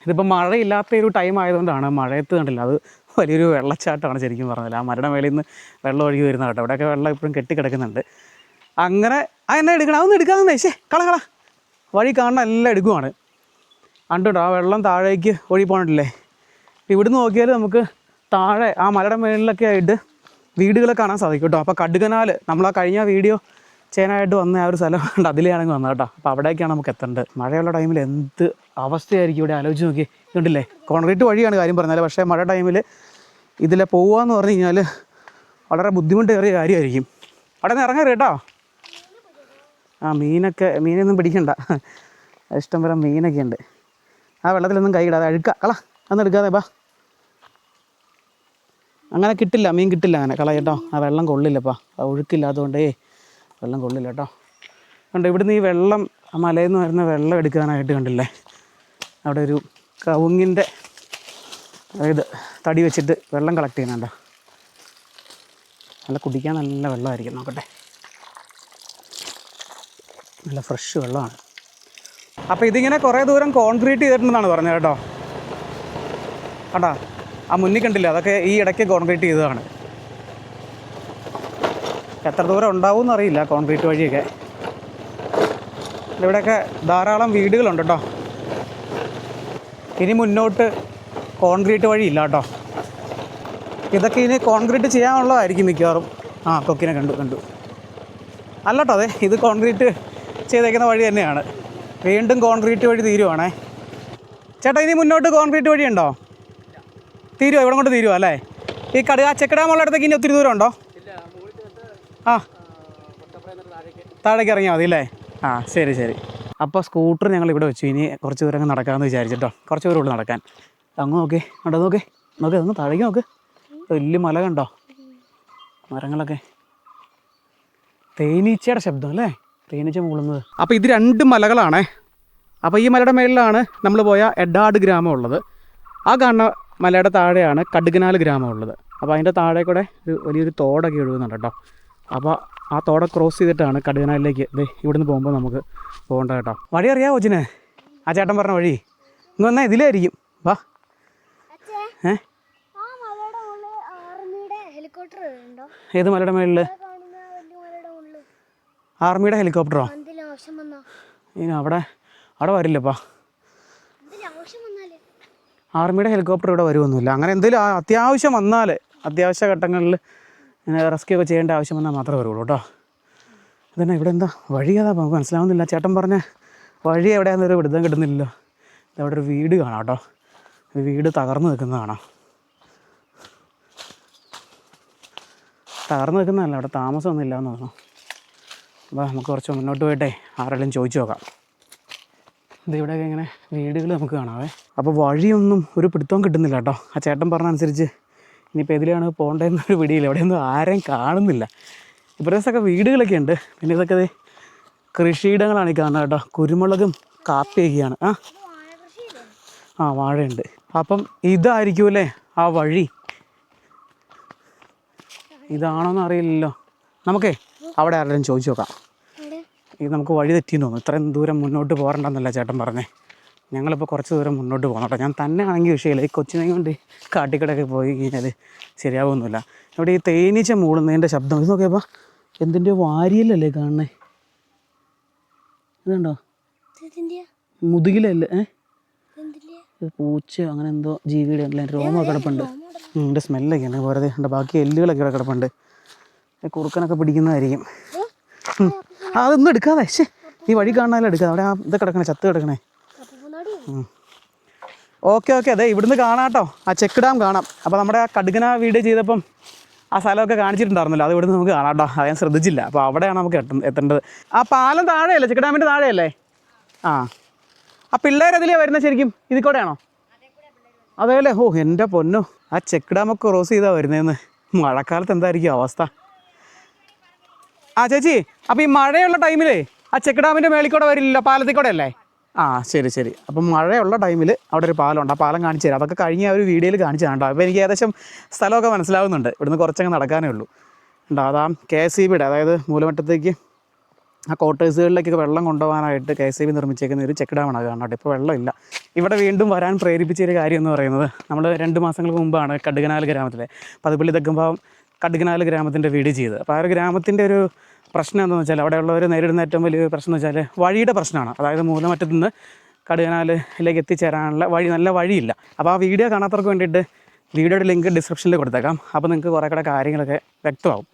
ഇതിപ്പോൾ മഴയില്ലാത്ത ഒരു ടൈം ആയതുകൊണ്ടാണ്. മഴയത്ത് കണ്ടില്ല, അത് വലിയൊരു വെള്ളച്ചാട്ടമാണ് ശരിക്കും പറഞ്ഞാൽ. ആ മരയുടെ മേളിൽ നിന്ന് വെള്ളം ഒഴുകി വരുന്ന കേട്ടോ. ഇവിടെയൊക്കെ വെള്ളം ഇപ്പോഴും കെട്ടിക്കിടക്കുന്നുണ്ട്. അങ്ങനെ എന്നെ എടുക്കണം, അതൊന്നും എടുക്കാമെന്നേ. കള വഴി കാണുന്ന എല്ലാം എടുക്കുവാണ്. കണ്ടുണ്ടോ ആ വെള്ളം താഴേക്ക് ഒഴുകി പോകണില്ലേ? ഇവിടുന്ന് നോക്കിയാൽ നമുക്ക് താഴെ ആ മലയുടെ മേളിലൊക്കെ ആയിട്ട് വീടുകളെ കാണാൻ സാധിക്കും കേട്ടോ. അപ്പോൾ കടുകനാൽ, നമ്മൾ ആ കഴിഞ്ഞ വീഡിയോ ചെയ്യാനായിട്ട് വന്ന ആ ഒരു സ്ഥലം ഉണ്ട്, അതിലെയാണെങ്കിൽ വന്നത് കേട്ടോ. അപ്പോൾ അവിടേക്കാണ് നമുക്ക് എത്തേണ്ടത്. മഴയുള്ള ടൈമിൽ എന്ത് അവസ്ഥയായിരിക്കും ഇവിടെ, ആലോചിച്ച് നോക്കി. ഇതുണ്ടല്ലേ, കോൺക്രീറ്റ് വഴിയാണ് കാര്യം പറഞ്ഞാൽ. പക്ഷേ മഴ ടൈമിൽ ഇതിലെ പോവുകയെന്ന് പറഞ്ഞു കഴിഞ്ഞാൽ വളരെ ബുദ്ധിമുട്ടേറിയ കാര്യമായിരിക്കും. അവിടെ നിന്ന് ഇറങ്ങരുത് കേട്ടോ. ആ, മീനൊന്നും പിടിക്കണ്ട, ഇഷ്ടം പോലെ മീനൊക്കെ ഉണ്ട്. ആ വെള്ളത്തിലൊന്നും കൈ ഇടാതെ, അതൊന്നും എടുക്കാതെ ബാ. അങ്ങനെ കിട്ടില്ല, മീൻ കിട്ടില്ല അങ്ങനെ. കേട്ടോ, ആ വെള്ളം കൊള്ളില്ലപ്പാ, ആ ഒഴുക്കില്ലാത്തതുകൊണ്ടേ വെള്ളം കൊള്ളില്ല കേട്ടോ. കണ്ടോ, ഇവിടുന്ന് ഈ വെള്ളം, ആ മലയിൽ നിന്ന് വരുന്ന വെള്ളം എടുക്കാനായിട്ട് കണ്ടില്ലേ, അവിടെ ഒരു കവുങ്ങിൻ്റെ ഇത് തടി വെച്ചിട്ട് വെള്ളം കളക്ട് ചെയ്യുന്നുണ്ടോ. നല്ല കുടിക്കാൻ നല്ല വെള്ളമായിരിക്കും. നോക്കട്ടെ, നല്ല ഫ്രഷ് വെള്ളമാണ്. അപ്പോൾ ഇതിങ്ങനെ കുറേ ദൂരം കോൺക്രീറ്റ് ചെയ്തിട്ടുണ്ടെന്നാണ് പറഞ്ഞത് കേട്ടോ. കേട്ടോ, ആ മുന്നിൽ കണ്ടില്ല, അതൊക്കെ ഈ ഇടയ്ക്ക് കോൺക്രീറ്റ് ചെയ്തതാണ്. എത്ര ദൂരം ഉണ്ടാവും എന്നറിയില്ല കോൺക്രീറ്റ് വഴിയൊക്കെ. ഇവിടെയൊക്കെ ധാരാളം വീടുകളുണ്ട് കേട്ടോ. ഇനി മുന്നോട്ട് കോൺക്രീറ്റ് വഴി ഇല്ല കേട്ടോ. ഇതൊക്കെ ഇനി കോൺക്രീറ്റ് ചെയ്യാനുള്ളതായിരിക്കും മിക്കവാറും. ആ, കൊക്കിനെ കണ്ടു അല്ല കേട്ടോ. അതെ, ഇത് കോൺക്രീറ്റ് ചെയ്തേക്കുന്ന വഴി തന്നെയാണ്. വീണ്ടും കോൺക്രീറ്റ് വഴി തീരുവാണേ. ചേട്ടാ, ഇനി മുന്നോട്ട് കോൺക്രീറ്റ് വഴി ഉണ്ടോ? തീരുവോ? ഇവിടെ കൊണ്ട് തീരുവോ അല്ലേ? ഈ ചെക്കടാമുള്ള അടുത്തേക്ക് ഇനി ഒത്തിരി ദൂരം ഉണ്ടോ? ആ, താഴേക്ക് ഇറങ്ങിയാൽ മതി അല്ലേ? ആ, ശരി. അപ്പോൾ സ്കൂട്ടർ ഞങ്ങൾ ഇവിടെ വെച്ചു. ഇനി കുറച്ച് ദൂരം നടക്കാമെന്ന് വിചാരിച്ചിട്ടോ. കുറച്ച് ദൂരം ഉള്ളു നടക്കാൻ. അങ്ങ് നോക്കേ, നോക്കേ ഒന്ന് താഴേക്ക് നോക്ക്. വലിയ മല കണ്ടോ, മരങ്ങളൊക്കെ. തേനീച്ചയുടെ ശബ്ദം അല്ലേ, തേനീച്ച മൂളുന്നത്. അപ്പോൾ ഇത് 2 മലകളാണേ. അപ്പോൾ ഈ മലയുടെ മേളിലാണ് നമ്മൾ പോയ എടാട് ഗ്രാമം ഉള്ളത്. ആ കാണുന്ന മലയുടെ താഴെയാണ് കടുകനാൽ ഗ്രാമം ഉള്ളത്. അപ്പോൾ അതിൻ്റെ താഴെ കൂടെ ഒരു വലിയൊരു തോടൊക്കെ ഒഴുകുന്നുണ്ട് കേട്ടോ. അപ്പോൾ ആ തോട ക്രോസ് ചെയ്തിട്ടാണ് കടുകനാലിലേക്ക് ഇവിടുന്ന് പോകുമ്പോൾ നമുക്ക് പോകേണ്ടത് കേട്ടോ. വഴി അറിയാമോ കൊച്ചിന്? ആ ചേട്ടൻ പറഞ്ഞ വഴി ഇങ്ങ് വന്നാൽ ഇതിലായിരിക്കും. വാ. ഏത് മലയുടെ മേളിൽ? ആർമിയുടെ ഹെലികോപ്റ്ററോ? ഇനി അവിടെ വരില്ലപ്പാ. ആവശ്യം വന്നാല് ആർമിയുടെ ഹെലികോപ്റ്റർ ഇവിടെ വരുമൊന്നുമില്ല. അങ്ങനെ എന്തെങ്കിലും അത്യാവശ്യം വന്നാൽ, അത്യാവശ്യ ഘട്ടങ്ങളിൽ ഇങ്ങനെ റെസ്ക്യൂ ഒക്കെ ചെയ്യേണ്ട ആവശ്യം വന്നാൽ മാത്രമേ വരുള്ളൂ കേട്ടോ. അതന്നെ ഇവിടെ എന്താ വഴി ഏതാ നമുക്ക് മനസ്സിലാവുന്നില്ല. ചേട്ടൻ പറഞ്ഞ വഴി എവിടെയാണെന്നൊരു പിടുത്തം കിട്ടുന്നില്ലല്ലോ. ഇതവിടെ ഒരു വീട് കാണാം കേട്ടോ. വീട് തകർന്നു നിൽക്കുന്നത് കാണാം. തകർന്നു നിൽക്കുന്നതല്ല, അവിടെ താമസമൊന്നും ഇല്ല എന്ന് തോന്നുന്നു. അപ്പോൾ നമുക്ക് കുറച്ച് മുന്നോട്ട് പോയിട്ടേ ആരെങ്കിലും ചോദിച്ചു നോക്കാം. ഇത് ഇവിടെയൊക്കെ ഇങ്ങനെ വീടുകൾ നമുക്ക് കാണാവേ. അപ്പോൾ വഴിയൊന്നും ഒരു പിടുത്തവും കിട്ടുന്നില്ല കേട്ടോ. ആ ചേട്ടൻ പറഞ്ഞ അനുസരിച്ച് ഇനിയിപ്പോൾ എതിലെയാണ് പോകേണ്ടതെന്നൊരു പിടിയില്ല. ഇവിടെയൊന്നും ആരെയും കാണുന്നില്ല. ഇപ്പുറത്തൊക്കെ വീടുകളൊക്കെ ഉണ്ട്. പിന്നെ ഇതൊക്കെ കൃഷിയിടങ്ങളാണ് ഈ കാണുന്നത് കേട്ടോ. കുരുമുളകും കാപ്പിയൊക്കെയാണ്. ആ വാഴയുണ്ട്. അപ്പം ഇതായിരിക്കുമല്ലേ ആ വഴി? ഇതാണോന്ന് അറിയില്ലല്ലോ. നമുക്കേ അവിടെ ആരെങ്കിലും ചോദിച്ചു നോക്കാം. ഇത് നമുക്ക് വഴി തെറ്റിയെന്ന് തോന്നുന്നു. ഇത്രയും ദൂരം മുന്നോട്ട് പോരണ്ടെന്നല്ല ചേട്ടൻ പറഞ്ഞേ. ഞങ്ങളിപ്പോൾ കുറച്ച് ദൂരം മുന്നോട്ട് പോകണം കേട്ടോ. ഞാൻ തന്നെ ആണെങ്കിൽ വിഷയമില്ല. ഈ കൊച്ചിനെ കൊണ്ട് കാട്ടിക്കടയൊക്കെ പോയി കഴിഞ്ഞാൽ ശരിയാവുമൊന്നുമില്ല. ഇവിടെ ഈ തേനീച്ച മൂടുന്നതിൻ്റെ ശബ്ദം ഇത് നോക്കിയപ്പോൾ എന്തിൻ്റെ വാരിയലല്ലേ കാണണേ? ഇതുണ്ടോ മുതുകിലല്ലേ? പൂച്ച അങ്ങനെ എന്തോ ജീവിയുടെ അല്ലേ രോമൊക്കെ കിടപ്പുണ്ട്. ഇതിൻ്റെ സ്മെല്ലൊക്കെയാണ് വെറുതെ. എൻ്റെ ബാക്കി എല്ലുകളൊക്കെ ഇവിടെ കിടപ്പുണ്ട്. കുറുക്കനൊക്കെ പിടിക്കുന്നതായിരിക്കും. അതൊന്നും എടുക്കാതെ ഈ വഴി കാണാനല്ല എടുക്കാതെ. അവിടെ ആ ഇത് കിടക്കണേ, ചത്ത് കിടക്കണേ. ഓക്കെ അതെ ഇവിടുന്ന് കാണാം കേട്ടോ. ആ ചെക്ക് ഡാം കാണാം. അപ്പോൾ നമ്മുടെ ആ കടുകന വീഡിയോ ചെയ്തപ്പം ആ സ്ഥലമൊക്കെ കാണിച്ചിട്ടുണ്ടായിരുന്നല്ലോ. അത് ഇവിടുന്ന് നമുക്ക് കാണാം കേട്ടോ. അത് ഞാൻ ശ്രദ്ധിച്ചില്ല. അപ്പോൾ അവിടെയാണ് നമുക്ക് എത്തേണ്ടത്. ആ പാലം താഴെയല്ലേ, ചെക്ക് ഡാമിൻ്റെ താഴെയല്ലേ? ആ പിള്ളേരതിലേ വരുന്നത് ശരിക്കും ഇതിൽ കൂടെയാണോ? അതേല്ലേ? ഓ എൻ്റെ പൊന്നോ, ആ ചെക്ക് ഡാമൊക്കെ ക്രോസ് ചെയ്താൽ വരുന്നതെന്ന്. മഴക്കാലത്ത് എന്തായിരിക്കും അവസ്ഥ? ആ ചേച്ചി, അപ്പോൾ ഈ മഴയുള്ള ടൈമിലേ ആ ചെക്ക് ഡാമിൻ്റെ മേളിൽ കൂടെ വരില്ലല്ലോ, പാലത്തിൽ കൂടെ അല്ലേ? ആ ശരി. അപ്പം മഴയുള്ള ടൈമിൽ അവിടെ ഒരു പാലമുണ്ട്. ആ പാലം കാണിച്ചു തരാം. അതൊക്കെ കഴിഞ്ഞ ആ ഒരു വീഡിയോയിൽ കാണിച്ചു തരാം കേട്ടോ. അപ്പോൾ എനിക്ക് ഏകദേശം സ്ഥലമൊക്കെ മനസ്സിലാവുന്നുണ്ട്. ഇവിടുന്ന് കുറച്ചങ്ങ് നടക്കാനേ ഉള്ളൂ. ഉണ്ടോ അതാ KSEBിയുടെ, അതായത് മൂലമറ്റത്തേക്ക് ആ ക്വാർട്ടേഴ്സുകളിലേക്കൊക്കെ വെള്ളം കൊണ്ടുപോകാനായിട്ട് KSEB നിർമ്മിച്ചേക്കുന്ന ഒരു ചെക്ക് ഡാമാണ് കാണാം കേട്ടോ. ഇപ്പോൾ വെള്ളമില്ല. ഇവിടെ വീണ്ടും വരാൻ പ്രേരിപ്പിച്ചൊരു കാര്യം എന്ന് പറയുന്നത്, നമ്മൾ 2 മാസങ്ങൾക്ക് മുമ്പാണ് കടുകനാൽ ഗ്രാമത്തിലെ പതുപ്പള്ളി തെക്കുംഭാഗം കടുകനാൽ ഗ്രാമത്തിൻ്റെ വീഡിയോ ചെയ്തത്. അപ്പോൾ ആ ഒരു ഗ്രാമത്തിൻ്റെ ഒരു പ്രശ്നം എന്താണെന്ന് വെച്ചാൽ അവിടെയുള്ളവർ നേരിടുന്ന ഏറ്റവും വലിയ പ്രശ്നം എന്ന് വെച്ചാൽ വഴിയുടെ പ്രശ്നമാണ്. അതായത് മൂലമറ്റത്തു നിന്ന് കടുകനാലിലേക്ക് എത്തിച്ചേരാനുള്ള നല്ല വഴിയില്ല. അപ്പോൾ ആ വീഡിയോ കാണാത്തവർക്ക് വേണ്ടിയിട്ട് വീഡിയോയുടെ ലിങ്ക് ഡിസ്ക്രിപ്ഷനിൽ കൊടുത്തേക്കാം. അപ്പോൾ നിങ്ങൾക്ക് കുറേ കൂടെ കാര്യങ്ങളൊക്കെ വ്യക്തമാവും.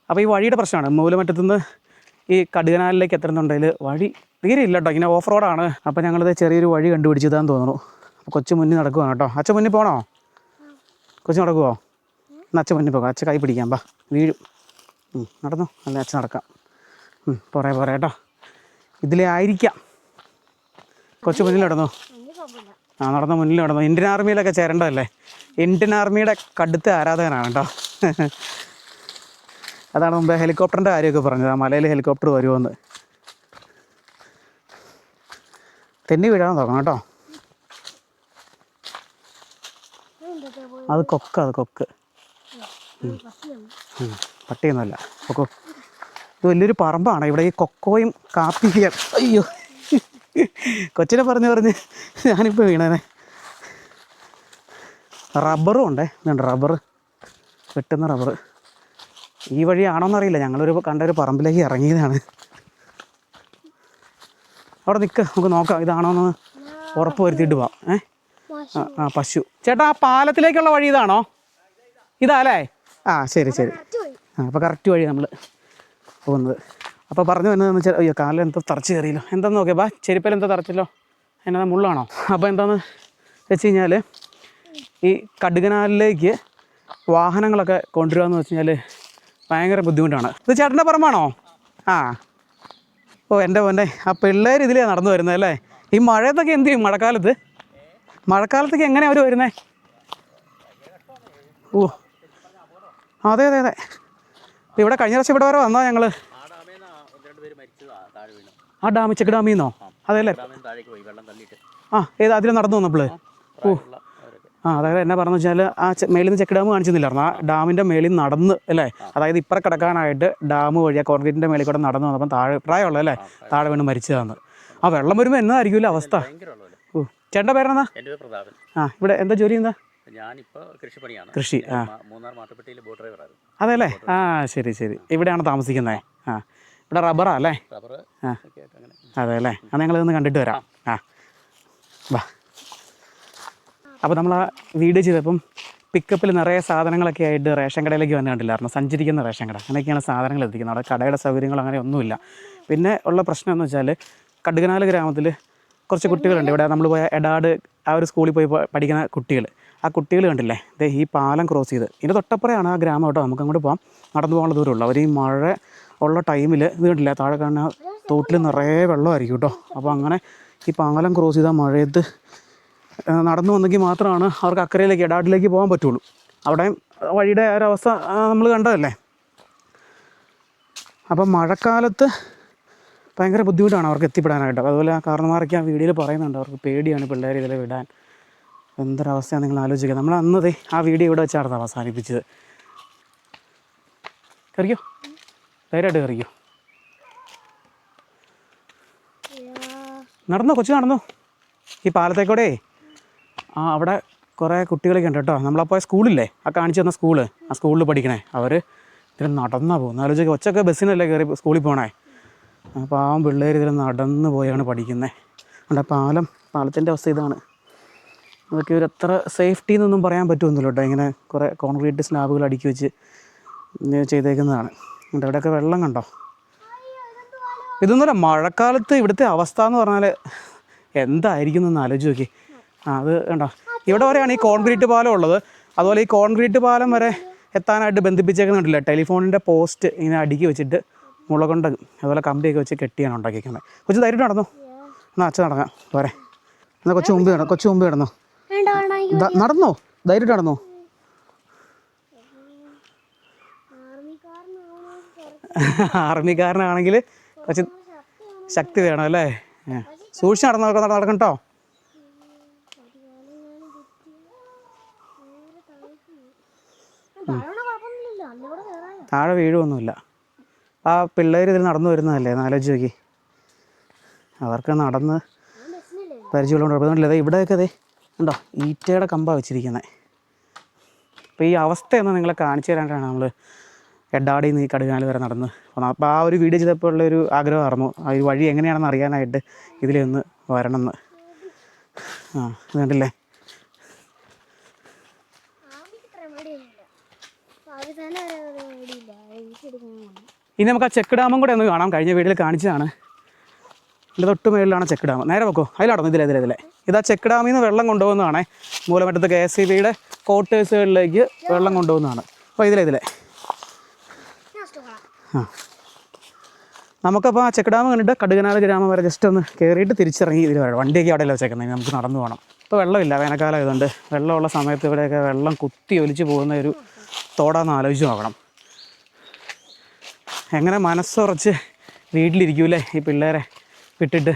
അപ്പോൾ ഈ വഴിയുടെ പ്രശ്നമാണ്. മൂലമറ്റത്തു നിന്ന് ഈ കടുകനാലിലേക്ക് എത്തുന്നുണ്ടെങ്കിൽ വഴി തീരെ ഇല്ല കേട്ടോ. ഇങ്ങനെ ഓഫ് റോഡാണ്. അപ്പോൾ ഞങ്ങളിത് ചെറിയൊരു വഴി കണ്ടുപിടിച്ചതാന്ന് തോന്നുന്നു. അപ്പോൾ കൊച്ചു മുന്നിൽ നടക്കുവാണ് കേട്ടോ. അച്ഛൻ മുന്നിൽ പോകണോ? കൊച്ചു നടക്കുമോ? എന്നാൽ അച്ഛൻ മുന്നിൽ പോകാം. അച്ഛൻ കൈ പിടിക്കാം. വീഴും. നടന്നു. അല്ല അച്ഛൻ നടക്കാം. പോരെ കേട്ടോ. ഇതിലേ ആയിരിക്കാം. കൊച്ചു മുന്നിൽ നടന്നു. നടന്നു മുന്നിൽ നടന്നു. ഇന്ത്യൻ ആർമിയിലൊക്കെ ചേരേണ്ടതല്ലേ? ഇന്ത്യൻ ആർമിയുടെ കടുത്ത ആരാധകനാണ് കേട്ടോ. അതാണ് മുമ്പേ ഹെലികോപ്റ്ററിൻ്റെ കാര്യമൊക്കെ പറഞ്ഞത്. ആ മലയിൽ ഹെലികോപ്റ്റർ വരുമോയെന്ന്. തെന്നി വീഴാൻ തുടങ്ങണം കേട്ടോ. അത് കൊക്ക്. പട്ടിയൊന്നുമല്ല, കൊക്കോ. ഇത് വലിയൊരു പറമ്പാണ്. ഇവിടെ ഈ കൊക്കോയും കാപ്പിയും. അയ്യോ, കൊച്ചിനെ പറഞ്ഞ് ഞാനിപ്പോൾ വീണേ. റബ്ബറും ഉണ്ടേ. ഇതുണ്ട് റബ്ബർ, വെട്ടുന്ന റബ്ബർ. ഈ വഴിയാണോന്നറിയില്ല. ഞങ്ങളൊരു കണ്ടൊരു പറമ്പിലേക്ക് ഇറങ്ങിയതാണ്. അവിടെ നമുക്ക് നോക്കാം ഇതാണോന്ന് ഉറപ്പ് വരുത്തിയിട്ട് പോവാം. പശു. ചേട്ടാ, ആ പാലത്തിലേക്കുള്ള വഴി ഇതാണോ? ഇതാ അല്ലേ? ശരി. അപ്പോൾ കറക്റ്റ് വഴി നമ്മൾ പോകുന്നത്. അപ്പോൾ പറഞ്ഞു വരുന്നതെന്ന് വെച്ചാൽ, അയ്യോ കാലിൽ എന്തോ തറച്ച് കയറിയല്ലോ. എന്താണെന്ന് നോക്കിയപ്പോൾ ചെരുപ്പിൽ എന്തോ തറച്ചല്ലോ. അതിനകത്ത് മുള്ളാണോ? അപ്പോൾ എന്താണെന്ന് വെച്ച് കഴിഞ്ഞാൽ ഈ കടുകനാലിലേക്ക് വാഹനങ്ങളൊക്കെ കൊണ്ടുവരികയെന്ന് വെച്ച് കഴിഞ്ഞാൽ ഭയങ്കര ബുദ്ധിമുട്ടാണ്. ഇത് ചേട്ടൻ്റെ പറമ്പാണോ? ഓ എൻ്റെ പൊന്നെ, ആ പിള്ളേർ ഇതിലേ നടന്നു വരുന്നത് അല്ലേ? ഈ മഴയത്തൊക്കെ എന്ത് ചെയ്യും? മഴക്കാലത്തൊക്കെ എങ്ങനെയാണ് അവർ വരുന്നത്? ഓ അതെ. ഇവിടെ കഴിഞ്ഞ പ്രാവശ്യം ഇവിടെ വരെ വന്നാ ഞങ്ങൾ. ആ ഡാം, ചെക്ക് ഡാമിൽ നിന്നോ? അതെ അല്ലേ? ഏത് അതിൽ നടന്നു വന്നപ്പോൾ? അതായത് എന്നെ പറഞ്ഞു വെച്ചാൽ ആ മേളിൽ നിന്ന് ചെക്ക് ഡാം കാണിച്ചിരുന്നില്ലായിരുന്നു. ആ ഡാമിൻ്റെ മേളിൽ നടന്ന് അല്ലേ? അതായത് ഇപ്പുറം കിടക്കാനായിട്ട് ഡാം വഴി ആ കോൺക്രീറ്റിൻ്റെ മേളിൽ കൂടെ നടന്നു വന്നപ്പം താഴെ പ്രായമുള്ള അല്ലേ? താഴെ വീണ് മരിച്ചതാണ്. ആ വെള്ളം വരുമ്പോൾ എന്നതായിരിക്കുമല്ലോ അവസ്ഥ. ചേട്ടൻ്റെ പേരെന്നാ? ഇവിടെ എന്താ ജോലി? എന്താ? കൃഷി. അതെ അല്ലേ? ശരി. ഇവിടെയാണ് താമസിക്കുന്നത്. ഇവിടെ റബ്ബറാ അല്ലേ? അതെ അല്ലേ? അത് ഞങ്ങളിതൊന്ന് കണ്ടിട്ട് വരാം. വാ. അപ്പോൾ നമ്മൾ ആ വീഡിയോ ചെയ്തപ്പം പിക്കപ്പിൽ നിറയെ സാധനങ്ങളൊക്കെ ആയിട്ട് റേഷൻ കടയിലേക്ക് വന്നു കണ്ടില്ലായിരുന്നു, സഞ്ചരിക്കുന്ന റേഷൻ കട. അങ്ങനെയൊക്കെയാണ് സാധനങ്ങൾ എത്തിക്കുന്നത്. അവിടെ കടയുടെ സൗകര്യങ്ങൾ അങ്ങനെ ഒന്നുമില്ല. പിന്നെ ഉള്ള പ്രശ്നം എന്ന് വെച്ചാൽ കടുകനാല് ഗ്രാമത്തിൽ കുറച്ച് കുട്ടികളുണ്ട്. ഇവിടെ നമ്മൾ പോയ എടാട് ആ ഒരു സ്കൂളിൽ പോയി പഠിക്കുന്ന കുട്ടികൾ, ആ കുട്ടികൾ കണ്ടില്ലേ, ദേ ഈ പാലം ക്രോസ് ചെയ്ത് ഇതിൻ്റെ തൊട്ടപ്പുറയാണ് ആ ഗ്രാമം കേട്ടോ. നമുക്ക് അങ്ങോട്ട് പോകാം, നടന്നു പോകാനുള്ള ദൂരമുള്ളൂ. അവർ ഈ മഴ ഉള്ള ടൈമിൽ ഇത് കണ്ടില്ല, താഴെ കാണുന്ന തോട്ടിൽ നിറയെ വെള്ളമായിരിക്കും കേട്ടോ. അപ്പോൾ അങ്ങനെ ഈ പാലം ക്രോസ് ചെയ്താൽ മഴയത്ത് നടന്നു വന്നെങ്കിൽ മാത്രമാണ് അവർക്ക് അക്കരയിലേക്ക് എടാടിലേക്ക് പോകാൻ പറ്റുള്ളൂ. അവിടെ വഴിയുടെ ഒരവസ്ഥ നമ്മൾ കണ്ടതല്ലേ. അപ്പം മഴക്കാലത്ത് ഭയങ്കര ബുദ്ധിമുട്ടാണ് അവർക്ക് എത്തിപ്പെടാനായിട്ട്. അതുപോലെ ആ കാരണന്മാരൊക്കെ ആ വീഡിയോയിൽ പറയുന്നുണ്ട്, അവർക്ക് പേടിയാണ് പിള്ളേരെ ഇതിൽ വിടാൻ. എന്തൊരവസ്ഥയാണ് നിങ്ങൾ ആലോചിക്കുക. നമ്മൾ അന്നതേ ആ വീഡിയോ ഇവിടെ വെച്ചായിരുന്നു അവസാനിപ്പിച്ചത്. കയറിക്കോ, ധൈര്യമായിട്ട് കയറിക്കോ. നടന്നോ കൊച്ചു, നടന്നോ. ഈ പാലത്തേക്കൂടെ അവിടെ കുറേ കുട്ടികളൊക്കെ ഉണ്ട് കേട്ടോ. നമ്മളപ്പോൾ സ്കൂളില്ലേ, ആ കാണിച്ചു തന്ന സ്കൂള്, ആ സ്കൂളിൽ പഠിക്കണേ, അവർ ഇതിൽ നടന്നാണ് പോകുന്നത്. ആലോചിക്കുക, ഒച്ചൊക്കെ ബസ്സിനല്ലേ കയറി സ്കൂളിൽ പോകണേ. അപ്പോൾ ആ പിള്ളേർ ഇതിൽ നടന്ന് പോയാണ് പഠിക്കുന്നത്. അവിടെ പാലത്തിൻ്റെ അവസ്ഥ ഇതാണ്. അതൊക്കെ ഒരു അത്ര സേഫ്റ്റി എന്നൊന്നും പറയാൻ പറ്റുമെന്നില്ല കേട്ടോ. ഇങ്ങനെ കുറേ കോൺക്രീറ്റ് സ്ലാബുകൾ അടുക്കി വെച്ച് ചെയ്തേക്കുന്നതാണ്. എന്നിട്ട് ഇവിടെയൊക്കെ വെള്ളം കണ്ടോ. ഇതൊന്നുമല്ല, മഴക്കാലത്ത് ഇവിടുത്തെ അവസ്ഥ എന്ന് പറഞ്ഞാൽ എന്തായിരിക്കും എന്ന് ആലോചിച്ച് നോക്കി. അത് കണ്ടോ, ഇവിടെ വരെയാണ് ഈ കോൺക്രീറ്റ് പാലം ഉള്ളത്. അതുപോലെ ഈ കോൺക്രീറ്റ് പാലം വരെ എത്താനായിട്ട് ബന്ധിപ്പിച്ചേക്കുന്നുണ്ടല്ലോ, ടെലിഫോണിൻ്റെ പോസ്റ്റ് ഇങ്ങനെ അടുക്കി വെച്ചിട്ട് മുളകൊണ്ട് അതുപോലെ കമ്പിയൊക്കെ വെച്ച് കെട്ടിയാണ് ഉണ്ടാക്കിയിരിക്കുന്നത്. കൊച്ചു ധൈര്യം നടന്നു, എന്നാൽ അച്ഛൻ നടക്കാം പോരെ. എന്നാൽ കൊച്ചു മുമ്പ് കിടന്നോ, നടന്നോ, ധൈര്യം നടന്നോ. ആർമിക്കാരനാണെങ്കിൽ കുറച്ച് ശക്തി വേണം അല്ലേ. സൂക്ഷിച്ച് നടക്കണം കേട്ടോ. താഴെ വീഴുമൊന്നുമില്ല. ആ പിള്ളേർ ഇതിൽ നടന്നു വരുന്നതല്ലേ, ആലോചിച്ച് നോക്കി. അവർക്ക് നടന്ന് പരിചയമുള്ളതുകൊണ്ട് കുഴപ്പമൊന്നുമില്ല. ഇവിടെയൊക്കെ അതെ ഉണ്ടോ, ഈറ്റയുടെ കമ്പാണ് വെച്ചിരിക്കുന്നത്. അപ്പോൾ ഈ അവസ്ഥയൊന്ന് നിങ്ങളെ കാണിച്ചു തരാനായിട്ടാണ് നമ്മൾ എടാടിയിൽ നിന്ന് ഈ കടുകനാല് വരെ നടന്ന് പോകുന്നത്. അപ്പോൾ ആ ഒരു വീഡിയോ ചെയ്തപ്പോൾ ഉള്ളൊരു ആഗ്രഹമായിരുന്നു, ആ ഒരു വഴി എങ്ങനെയാണെന്ന് അറിയാനായിട്ട് ഇതിലൊന്ന് വരണമെന്ന്. ആ ഇത് കണ്ടില്ലേ. ഇനി നമുക്ക് ആ ചെക്ക് ഡാമും കൂടെ ഒന്ന് കാണാം. കഴിഞ്ഞ വീഡിയോയിൽ കാണിച്ചതാണ്. ഇതിൻ്റെ തൊട്ട് മേളിലാണ് ചെക്ക് ഡാം. നേരെ വെക്കോ, അതിലാടന്നു ഇതിലെ ഇതാ ചെക്ക് ഡാമിൽ നിന്ന് വെള്ളം കൊണ്ടുപോകുന്നതാണ്. മൂലമറ്റത്ത് KSEBയുടെ ക്വാർട്ടേഴ്സുകളിലേക്ക് വെള്ളം കൊണ്ടുപോകുന്നതാണ്. അപ്പോൾ ഇതിലെ ആ നമുക്കപ്പോൾ ആ ചെക്ക് ഡാം കണ്ടിട്ട് കടുകനാല് ഗ്രാമം വരെ ജസ്റ്റ് ഒന്ന് കയറിയിട്ട് തിരിച്ചിറങ്ങി ഇതിൽ വരാം. വണ്ടിയൊക്കെ അവിടെയല്ല വെച്ചേക്കുന്നത്, നമുക്ക് നടന്നു പോകണം. ഇപ്പോൾ വെള്ളമില്ല, വേനൽക്കാലം ആയതുകൊണ്ട്. വെള്ളമുള്ള സമയത്ത് ഇവിടെയൊക്കെ വെള്ളം കുത്തി ഒലിച്ച് പോകുന്ന ഒരു തോടാന്ന് ആലോചിച്ച് നോക്കണം. എങ്ങനെ മനസ്സുറച്ച് വീട്ടിലിരിക്കൂലേ ഈ പിള്ളേരെ വിട്ടിട്ട്.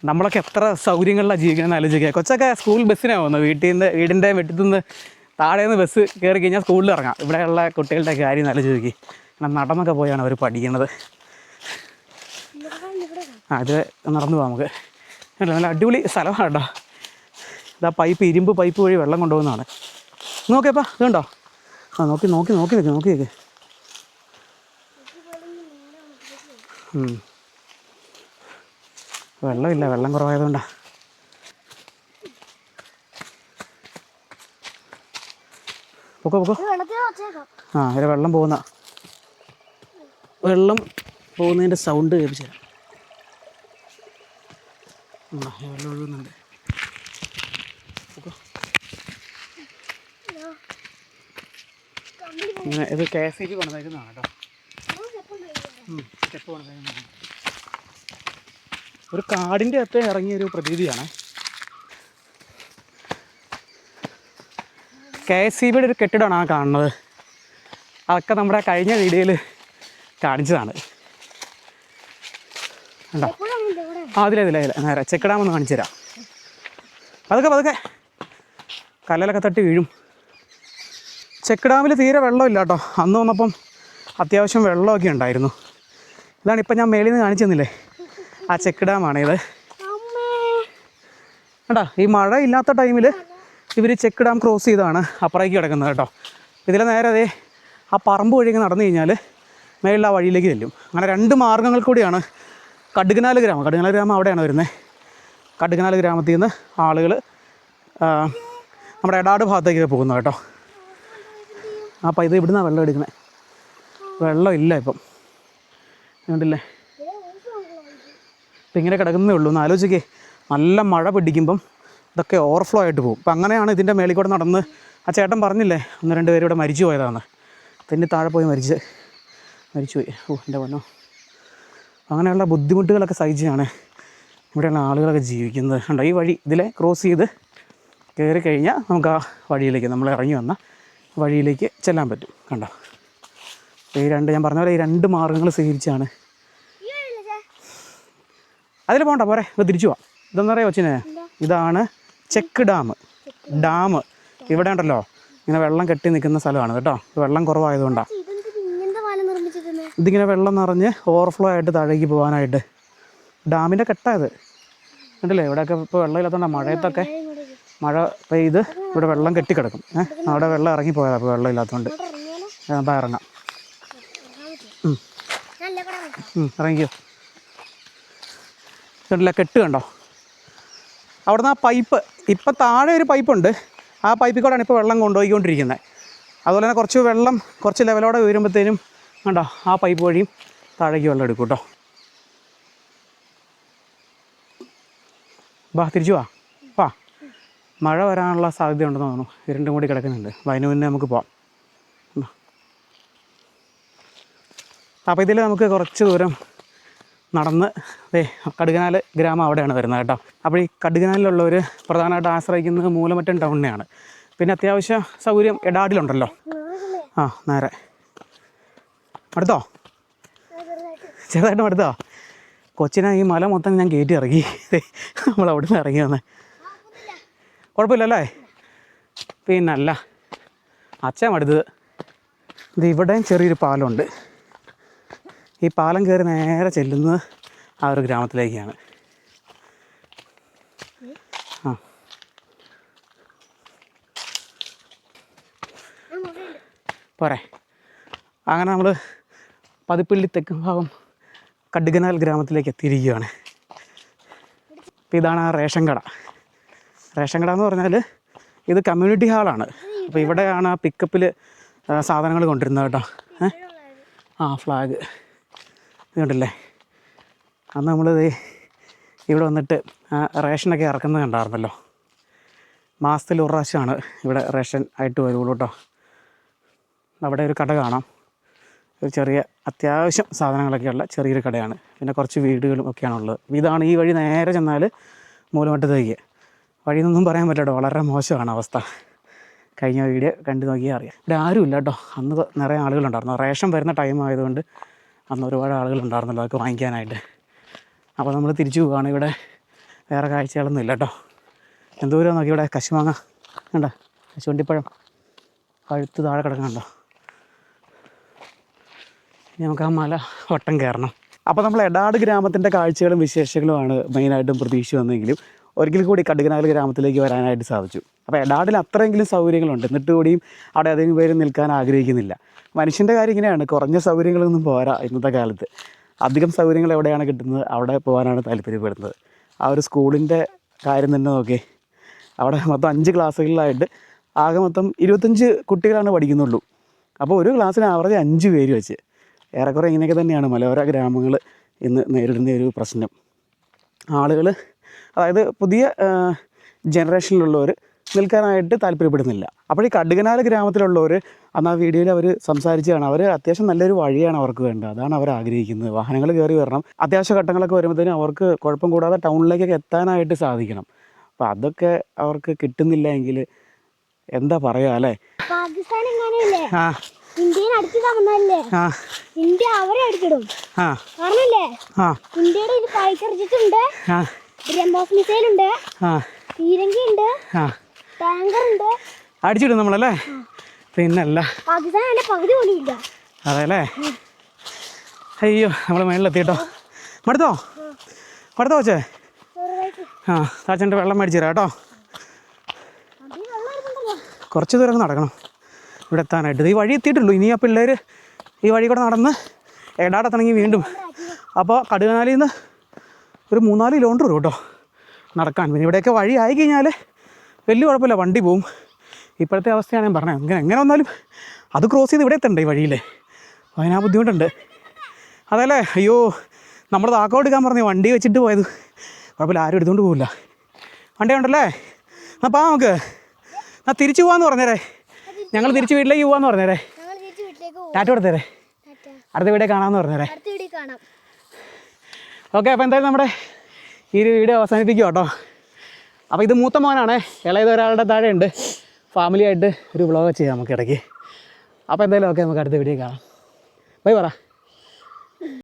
നമ്മളൊക്കെ എത്ര സൗകര്യങ്ങളിലാണ് ജീവിക്കണമെന്ന് ആലോചിക്കുക. കൊച്ചൊക്കെ സ്കൂൾ ബസ്സിനാണ് പോകുന്നത്. വീടിൻ്റെ വെട്ടിത്തുനിന്ന് താഴേന്ന് ബസ് കയറി കഴിഞ്ഞാൽ സ്കൂളിൽ ഇറങ്ങാം. ഇവിടെയുള്ള കുട്ടികളുടെ കാര്യം ആലോചിച്ച് കാരണം നടന്നൊക്കെ പോയാണ് അവർ പഠിക്കുന്നത്. ഇത് നടന്നു പോകാം നമുക്ക്. നല്ല അടിപൊളി സ്ഥലമാണ് കേട്ടോ. ഇതാ ഇരുമ്പ് പൈപ്പ് വഴി വെള്ളം കൊണ്ടുപോകുന്നതാണ്. നോക്കിയപ്പാ ഇതുണ്ടോ, ആ നോക്കി നിൽക്ക്. വെള്ളമില്ല, വെള്ളം കുറവായതുകൊണ്ടാണ്. പൊക്കോ ആ ഇതിൽ വെള്ളം പോകുന്നതിൻ്റെ സൗണ്ട് കേൾപ്പിച്ചു തരാം. വെള്ളം ഒഴുകുന്നുണ്ട്. ഇങ്ങനെ ഇത് KSEB പണിതേക്കുന്നതാണ് കേട്ടോ. സ്റ്റെപ്പ് പണിതേക്കുന്നതാണ്. ഒരു കാടിൻ്റെ അകത്ത് ഇറങ്ങിയൊരു പ്രതീതിയാണ്. KSEBയുടെ ഒരു കെട്ടിടമാണ് ആ കാണുന്നത്. അതൊക്കെ നമ്മുടെ കഴിഞ്ഞ വീഡിയോയിൽ കാണിച്ചതാണ്. ഉണ്ടോ? ആ അതിലെ നേരെ ചെക്ക് ഡാം ഒന്ന് കാണിച്ചു തരാം. പതുക്കെ കല്ലലൊക്കെ തട്ടി വീഴും. ചെക്ക് ഡാമിൽ തീരെ വെള്ളമില്ല കേട്ടോ. അന്ന് വന്നപ്പം അത്യാവശ്യം വെള്ളമൊക്കെ ഉണ്ടായിരുന്നു. ഇതാണിപ്പം ഞാൻ മേളിൽ നിന്ന് കാണിച്ചു തന്നില്ലേ, ആ ചെക്ക് ഡാമാണിത്. കേട്ടോ, ഈ മഴ ഇല്ലാത്ത ടൈമിൽ ഇവർ ചെക്ക് ഡാം ക്രോസ് ചെയ്താണ് അപ്പുറത്തേക്ക് കിടക്കുന്നത് കേട്ടോ. ഇതിലെ നേരെ അതേ ആ പറമ്പ് വഴി നടന്നു കഴിഞ്ഞാൽ മേളിൽ ആ വഴിയിലേക്ക് ചെല്ലും. അങ്ങനെ 2 മാർഗ്ഗങ്ങൾ കൂടിയാണ് കടുകനാല് ഗ്രാമം അവിടെയാണ് വരുന്നത്. കടുകനാല് ഗ്രാമത്തിൽ നിന്ന് ആളുകൾ നമ്മുടെ എടാട് ഭാഗത്തേക്ക് പോകുന്നത് കേട്ടോ. അപ്പോൾ ഇത് ഇവിടുന്നാണ് വെള്ളം എടുക്കുന്നത്. വെള്ളം ഇല്ല ഇപ്പം, കണ്ടില്ലേ? ഇപ്പം ഇങ്ങനെ കിടക്കുന്നേ ഉള്ളൂ. ഒന്ന് ആലോചിക്കേ, നല്ല മഴ പിടിക്കുമ്പം ഇതൊക്കെ ഓവർഫ്ലോ ആയിട്ട് പോകും. അപ്പം അങ്ങനെയാണ് ഇതിൻ്റെ മേളിൽ കൂടെ നടന്ന് ആ ചേട്ടൻ പറഞ്ഞില്ലേ 1-2 പേര് ഇവിടെ മരിച്ചു പോയതാണ്. തെന്നി താഴെ പോയി മരിച്ചുപോയി. ഓ എൻ്റെ പൊന്നോ. അങ്ങനെയുള്ള ബുദ്ധിമുട്ടുകളൊക്കെ സഹിച്ചാണ് ഇവിടെയുള്ള ആളുകളൊക്കെ ജീവിക്കുന്നത്. കണ്ടോ, ഈ വഴി ഇതിലെ ക്രോസ് ചെയ്ത് കയറി കഴിഞ്ഞാൽ നമുക്ക് ആ വഴിയിലേക്ക്, നമ്മൾ ഇറങ്ങി വന്ന വഴിയിലേക്ക് ചെല്ലാൻ പറ്റും. കണ്ടോ, ഞാൻ പറഞ്ഞ പോലെ ഈ 2 മാർഗ്ഗങ്ങൾ സ്വീകരിച്ചാണ്. അതിൽ പോകണ്ട, പോരെ, ഇപ്പോൾ തിരിച്ചു പോവാം. ഇതെന്ന് പറയാം കൊച്ചിനെ, ഇതാണ് ചെക്ക് ഡാം. ഇവിടെ ഉണ്ടല്ലോ ഇങ്ങനെ വെള്ളം കെട്ടി നിൽക്കുന്ന സ്ഥലമാണ് കേട്ടോ. വെള്ളം കുറവായതുകൊണ്ടാണ് ഇതിങ്ങനെ വെള്ളം നിറഞ്ഞ് ഓവർഫ്ലോ ആയിട്ട് താഴേക്ക് പോകാനായിട്ട്. ഡാമിൻ്റെ കെട്ടായത് കണ്ടില്ലേ? ഇവിടെയൊക്കെ ഇപ്പോൾ വെള്ളം ഇല്ലാത്തതുകൊണ്ടാണ്. മഴയത്തൊക്കെ മഴ പെയ്ത് ഇവിടെ വെള്ളം കെട്ടിക്കിടക്കും. അവിടെ വെള്ളം ഇറങ്ങിപ്പോയതാണ്. അപ്പോൾ വെള്ളം ഇല്ലാത്തതുകൊണ്ട് അപ്പോൾ ഇറങ്ങാം. ഇറങ്ങിക്കോ. കണ്ടില്ല, കെട്ട് കണ്ടോ? അവിടുന്ന് ആ പൈപ്പ്, ഇപ്പം താഴെ ഒരു പൈപ്പുണ്ട്. ആ പൈപ്പിൽ കൂടെയാണ് ഇപ്പോൾ വെള്ളം കൊണ്ടുപോയിക്കൊണ്ടിരിക്കുന്നത്. അതുപോലെ തന്നെ കുറച്ച് വെള്ളം കുറച്ച് ലെവലോടെ ഉയരുമ്പോഴത്തേനും കണ്ടോ ആ പൈപ്പ് വഴിയും താഴേക്ക് വെള്ളം എടുക്കും കേട്ടോ. തിരിച്ചു വാ. മഴ വരാനുള്ള സാധ്യത ഉണ്ടെന്ന് തോന്നുന്നു. ഇരുണ്ടും കൂടി കിടക്കുന്നുണ്ട്. അതിന് മുന്നേ നമുക്ക് പോവാം. അപ്പോൾ ഇതിൽ നമുക്ക് കുറച്ച് ദൂരം നടന്ന് കടുകനാല് ഗ്രാമം അവിടെയാണ് വരുന്നത് കേട്ടോ. അപ്പോൾ ഈ കടുകനാലിലുള്ളവർ പ്രധാനമായിട്ട് ആശ്രയിക്കുന്നത് മൂലമറ്റം ടൗണിനെയാണ്. പിന്നെ അത്യാവശ്യം സൗകര്യം എടാടിലുണ്ടല്ലോ. നേരെ അടുത്തോ, ചെറുതായിട്ട് അടുത്തോ. കൊച്ചിനെ ഈ മല മൊത്തം ഞാൻ കയറ്റി ഇറങ്ങി. നമ്മൾ അവിടെ നിന്ന് ഇറങ്ങി വന്നേ. കുഴപ്പമില്ലല്ലേ? പിന്നല്ല, അച്ഛൻ അടുത്തത്. ഇത് ഇവിടെയും ചെറിയൊരു പാലമുണ്ട്. ഈ പാലം കയറി നേരെ ചെല്ലുന്നത് ആ ഒരു ഗ്രാമത്തിലേക്കാണ്. പോരെ. അങ്ങനെ നമ്മൾ പതിപ്പള്ളി തെക്ക് ഭാഗം കടുകനാൽ ഗ്രാമത്തിലേക്ക് എത്തിയിരിക്കുകയാണ്. അപ്പോൾ ഇതാണ് ആ റേഷൻ കട. റേഷൻ കട എന്ന് പറഞ്ഞാൽ ഇത് കമ്മ്യൂണിറ്റി ഹാളാണ്. അപ്പോൾ ഇവിടെയാണ് ആ പിക്കപ്പിൽ സാധനങ്ങൾ കൊണ്ടുവരുന്നത് കേട്ടോ. ഫ്ലാഗ് ഇത് കണ്ടില്ലേ? അന്ന് നമ്മളിത് ഇവിടെ വന്നിട്ട് റേഷനൊക്കെ ഇറക്കുന്നത് കണ്ടായിരുന്നല്ലോ. മാസത്തിൽ 1 പ്രാവശ്യമാണ് ഇവിടെ റേഷൻ ആയിട്ട് വരുള്ളൂ കേട്ടോ. അവിടെ ഒരു കട കാണാം. ഒരു ചെറിയ അത്യാവശ്യം സാധനങ്ങളൊക്കെയുള്ള ചെറിയൊരു കടയാണ്. പിന്നെ കുറച്ച് വീടുകളും ഒക്കെയാണുള്ളത്. ഇതാണ് ഈ വഴി നേരെ ചെന്നാൽ മൂലമറ്റത്തേക്ക്. വഴിയെന്നൊന്നും പറയാൻ പറ്റില്ല, വളരെ മോശമാണ് അവസ്ഥ. കഴിഞ്ഞ വീഡിയോ കണ്ടു നോക്കിയാൽ അറിയാം. ഇവിടെ ആരുമില്ല കേട്ടോ. അന്ന് നിറയെ ആളുകളുണ്ടായിരുന്നു. റേഷൻ വരുന്ന ടൈം ആയതുകൊണ്ട് അന്ന് ഒരുപാട് ആളുകളുണ്ടായിരുന്നല്ലോ അതൊക്കെ വാങ്ങിക്കാനായിട്ട്. അപ്പോൾ നമ്മൾ തിരിച്ചു പോവുകയാണ്. ഇവിടെ വേറെ കാഴ്ചകളൊന്നും ഇല്ല കേട്ടോ. എന്തോരം നോക്കി ഇവിടെ കശുമാങ്ങ കണ്ടോ, കശുവണ്ടിപ്പഴം പഴുത്ത് താഴെ കിടക്കണുണ്ടോ. ഇനി നമുക്ക് ആ മല വട്ടം കയറണം. അപ്പോൾ നമ്മൾ എടാട് ഗ്രാമത്തിൻ്റെ കാഴ്ചകളും വിശേഷങ്ങളുമാണ് മെയിനായിട്ടും പ്രതീക്ഷിച്ച് വന്നെങ്കിലും ഒരിക്കൽ കൂടി കടുകനാല് ഗ്രാമത്തിലേക്ക് വരാനായിട്ട് സാധിച്ചു. അപ്പോൾ എടാടിൽ അത്രയെങ്കിലും സൗകര്യങ്ങളുണ്ട്. എന്നിട്ട് കൂടിയും അവിടെ അധികം പേര് നിൽക്കാൻ ആഗ്രഹിക്കുന്നില്ല. മനുഷ്യൻ്റെ കാര്യം ഇങ്ങനെയാണ്, കുറഞ്ഞ സൗകര്യങ്ങളൊന്നും പോരാ ഇന്നത്തെ കാലത്ത്. അധികം സൗകര്യങ്ങൾ എവിടെയാണ് കിട്ടുന്നത് അവിടെ പോകാനാണ് താല്പര്യപ്പെടുന്നത്. ആ ഒരു സ്കൂളിൻ്റെ കാര്യം തന്നെ നോക്കി. അവിടെ മൊത്തം 5 ക്ലാസ്സുകളിലായിട്ട് ആകെ മൊത്തം 25 കുട്ടികളാണ് പഠിക്കുന്നുള്ളൂ. അപ്പോൾ ഒരു ക്ലാസ്സിന് ആവറേജ് 5 പേര് വെച്ച്. ഏറെക്കുറെ ഇങ്ങനെയൊക്കെ തന്നെയാണ് മലയോര ഗ്രാമങ്ങൾ ഇന്ന് നേരിടുന്ന ഒരു പ്രശ്നം. ആളുകൾ, അതായത് പുതിയ ജനറേഷനിലുള്ളവർ നിൽക്കാനായിട്ട് താല്പര്യപ്പെടുന്നില്ല. അപ്പോൾ ഈ കടുകനാല് ഗ്രാമത്തിലുള്ളവർ അന്ന് ആ വീഡിയോയിൽ അവർ സംസാരിച്ചതാണ്. അവർ അത്യാവശ്യം നല്ലൊരു വഴിയാണ് അവർക്ക് വേണ്ടത്. അതാണ് അവർ ആഗ്രഹിക്കുന്നത്. വാഹനങ്ങൾ കയറി വരണം. അത്യാവശ്യ ഘട്ടങ്ങളൊക്കെ വരുമ്പോഴത്തേനും അവർക്ക് കുഴപ്പം കൂടാതെ ടൗണിലേക്കൊക്കെ എത്താനായിട്ട് സാധിക്കണം. അപ്പോൾ അതൊക്കെ അവർക്ക് കിട്ടുന്നില്ല എങ്കിൽ എന്താ പറയുക അല്ലേ? പാകിസ്ഥാൻ ഇന്ത്യനെ അടിച്ചിടാമെന്നല്ലേ? ഇന്ത്യ അവരെ അടിച്ചിടും. കാരണല്ലേ, ഇന്ത്യയുടെ ഇത് പൈസറിച്ചിട്ടുണ്ട്. ബ്രഹ്മോസ് മിസൈൽ ഉണ്ട്, പീരങ്കി ഉണ്ട്, ടാങ്കർ ഉണ്ട്. അടിച്ചിടും നമ്മളല്ലേ? പിന്നല്ല, പാകിസ്ഥാൻ അതിന്റെ പകുതി പോലും ഇല്ല. അതെ അല്ലേ? അയ്യോ, നമ്മൾ മേളിലെത്തിട്ടോ. മടുത്തോ വെച്ചേ? താച്ചൻ്റെ വെള്ളം മേടിച്ചു തരാം കേട്ടോ. കുറച്ച് ദൂരം നടക്കണം ഇവിടെ എത്താനായിട്ട്. ഈ വഴി എത്തിയിട്ടുള്ളൂ. ഇനി ആ പിള്ളേർ ഈ വഴി കൂടെ നടന്ന് എടാടെത്തണമെങ്കിൽ വീണ്ടും. അപ്പോൾ കടുകനാലിൽ നിന്ന് ഒരു 3-4 കിലോമീറ്റർ വരും കേട്ടോ നടക്കാൻ. പിന്നെ ഇവിടെയൊക്കെ വഴി ആയി കഴിഞ്ഞാൽ വലിയ കുഴപ്പമില്ല, വണ്ടി പോവും. ഇപ്പോഴത്തെ അവസ്ഥയാണ് ഞാൻ പറഞ്ഞത്. എങ്ങനെ വന്നാലും അത് ക്രോസ് ചെയ്ത് ഇവിടെ എത്തണ്ടേ ഈ വഴിയിൽ, അതിനാ ബുദ്ധിമുട്ടുണ്ട്. അതല്ലേ, അയ്യോ നമ്മൾ താക്കോൽ എടുക്കാൻ പറഞ്ഞു, വണ്ടി വെച്ചിട്ട് പോയത്. കുഴപ്പമില്ല, ആരും എടുത്തുകൊണ്ട് പോകില്ല. വണ്ടി ഉണ്ടല്ലേ, എന്നാൽ നമുക്ക് തിരിച്ചു പോകാമെന്ന് പറഞ്ഞേരേ. ഞങ്ങൾ തിരിച്ച് വീട്ടിലേക്ക് പോകാമെന്ന് പറഞ്ഞേരേ. ഞങ്ങൾ തിരിച്ച് വീട്ടിലേക്ക് പോകും. ടാറ്റ കൊടുത്തേരേ, അടുത്ത വീഡിയോ കാണാമെന്ന് പറഞ്ഞേരേ. അടുത്ത വീഡിയോ കാണാം. ഓക്കെ, അപ്പോൾ എന്തായാലും നമ്മുടെ ഈ ഒരു വീഡിയോ അവസാനിപ്പിക്കുക കേട്ടോ. അപ്പോൾ ഇത് മൂത്ത മോനാണ്, ഇളയത് ഒരാളുടെ താഴെ ഉണ്ട്. ഫാമിലി ആയിട്ട് ഒരു വ്ളോഗ് ചെയ്യാം നമുക്ക് ഇടയ്ക്ക്. അപ്പോൾ എന്തായാലും ഓക്കെ, നമുക്ക് അടുത്ത വീഡിയോ കാണാം. ബൈ പറ.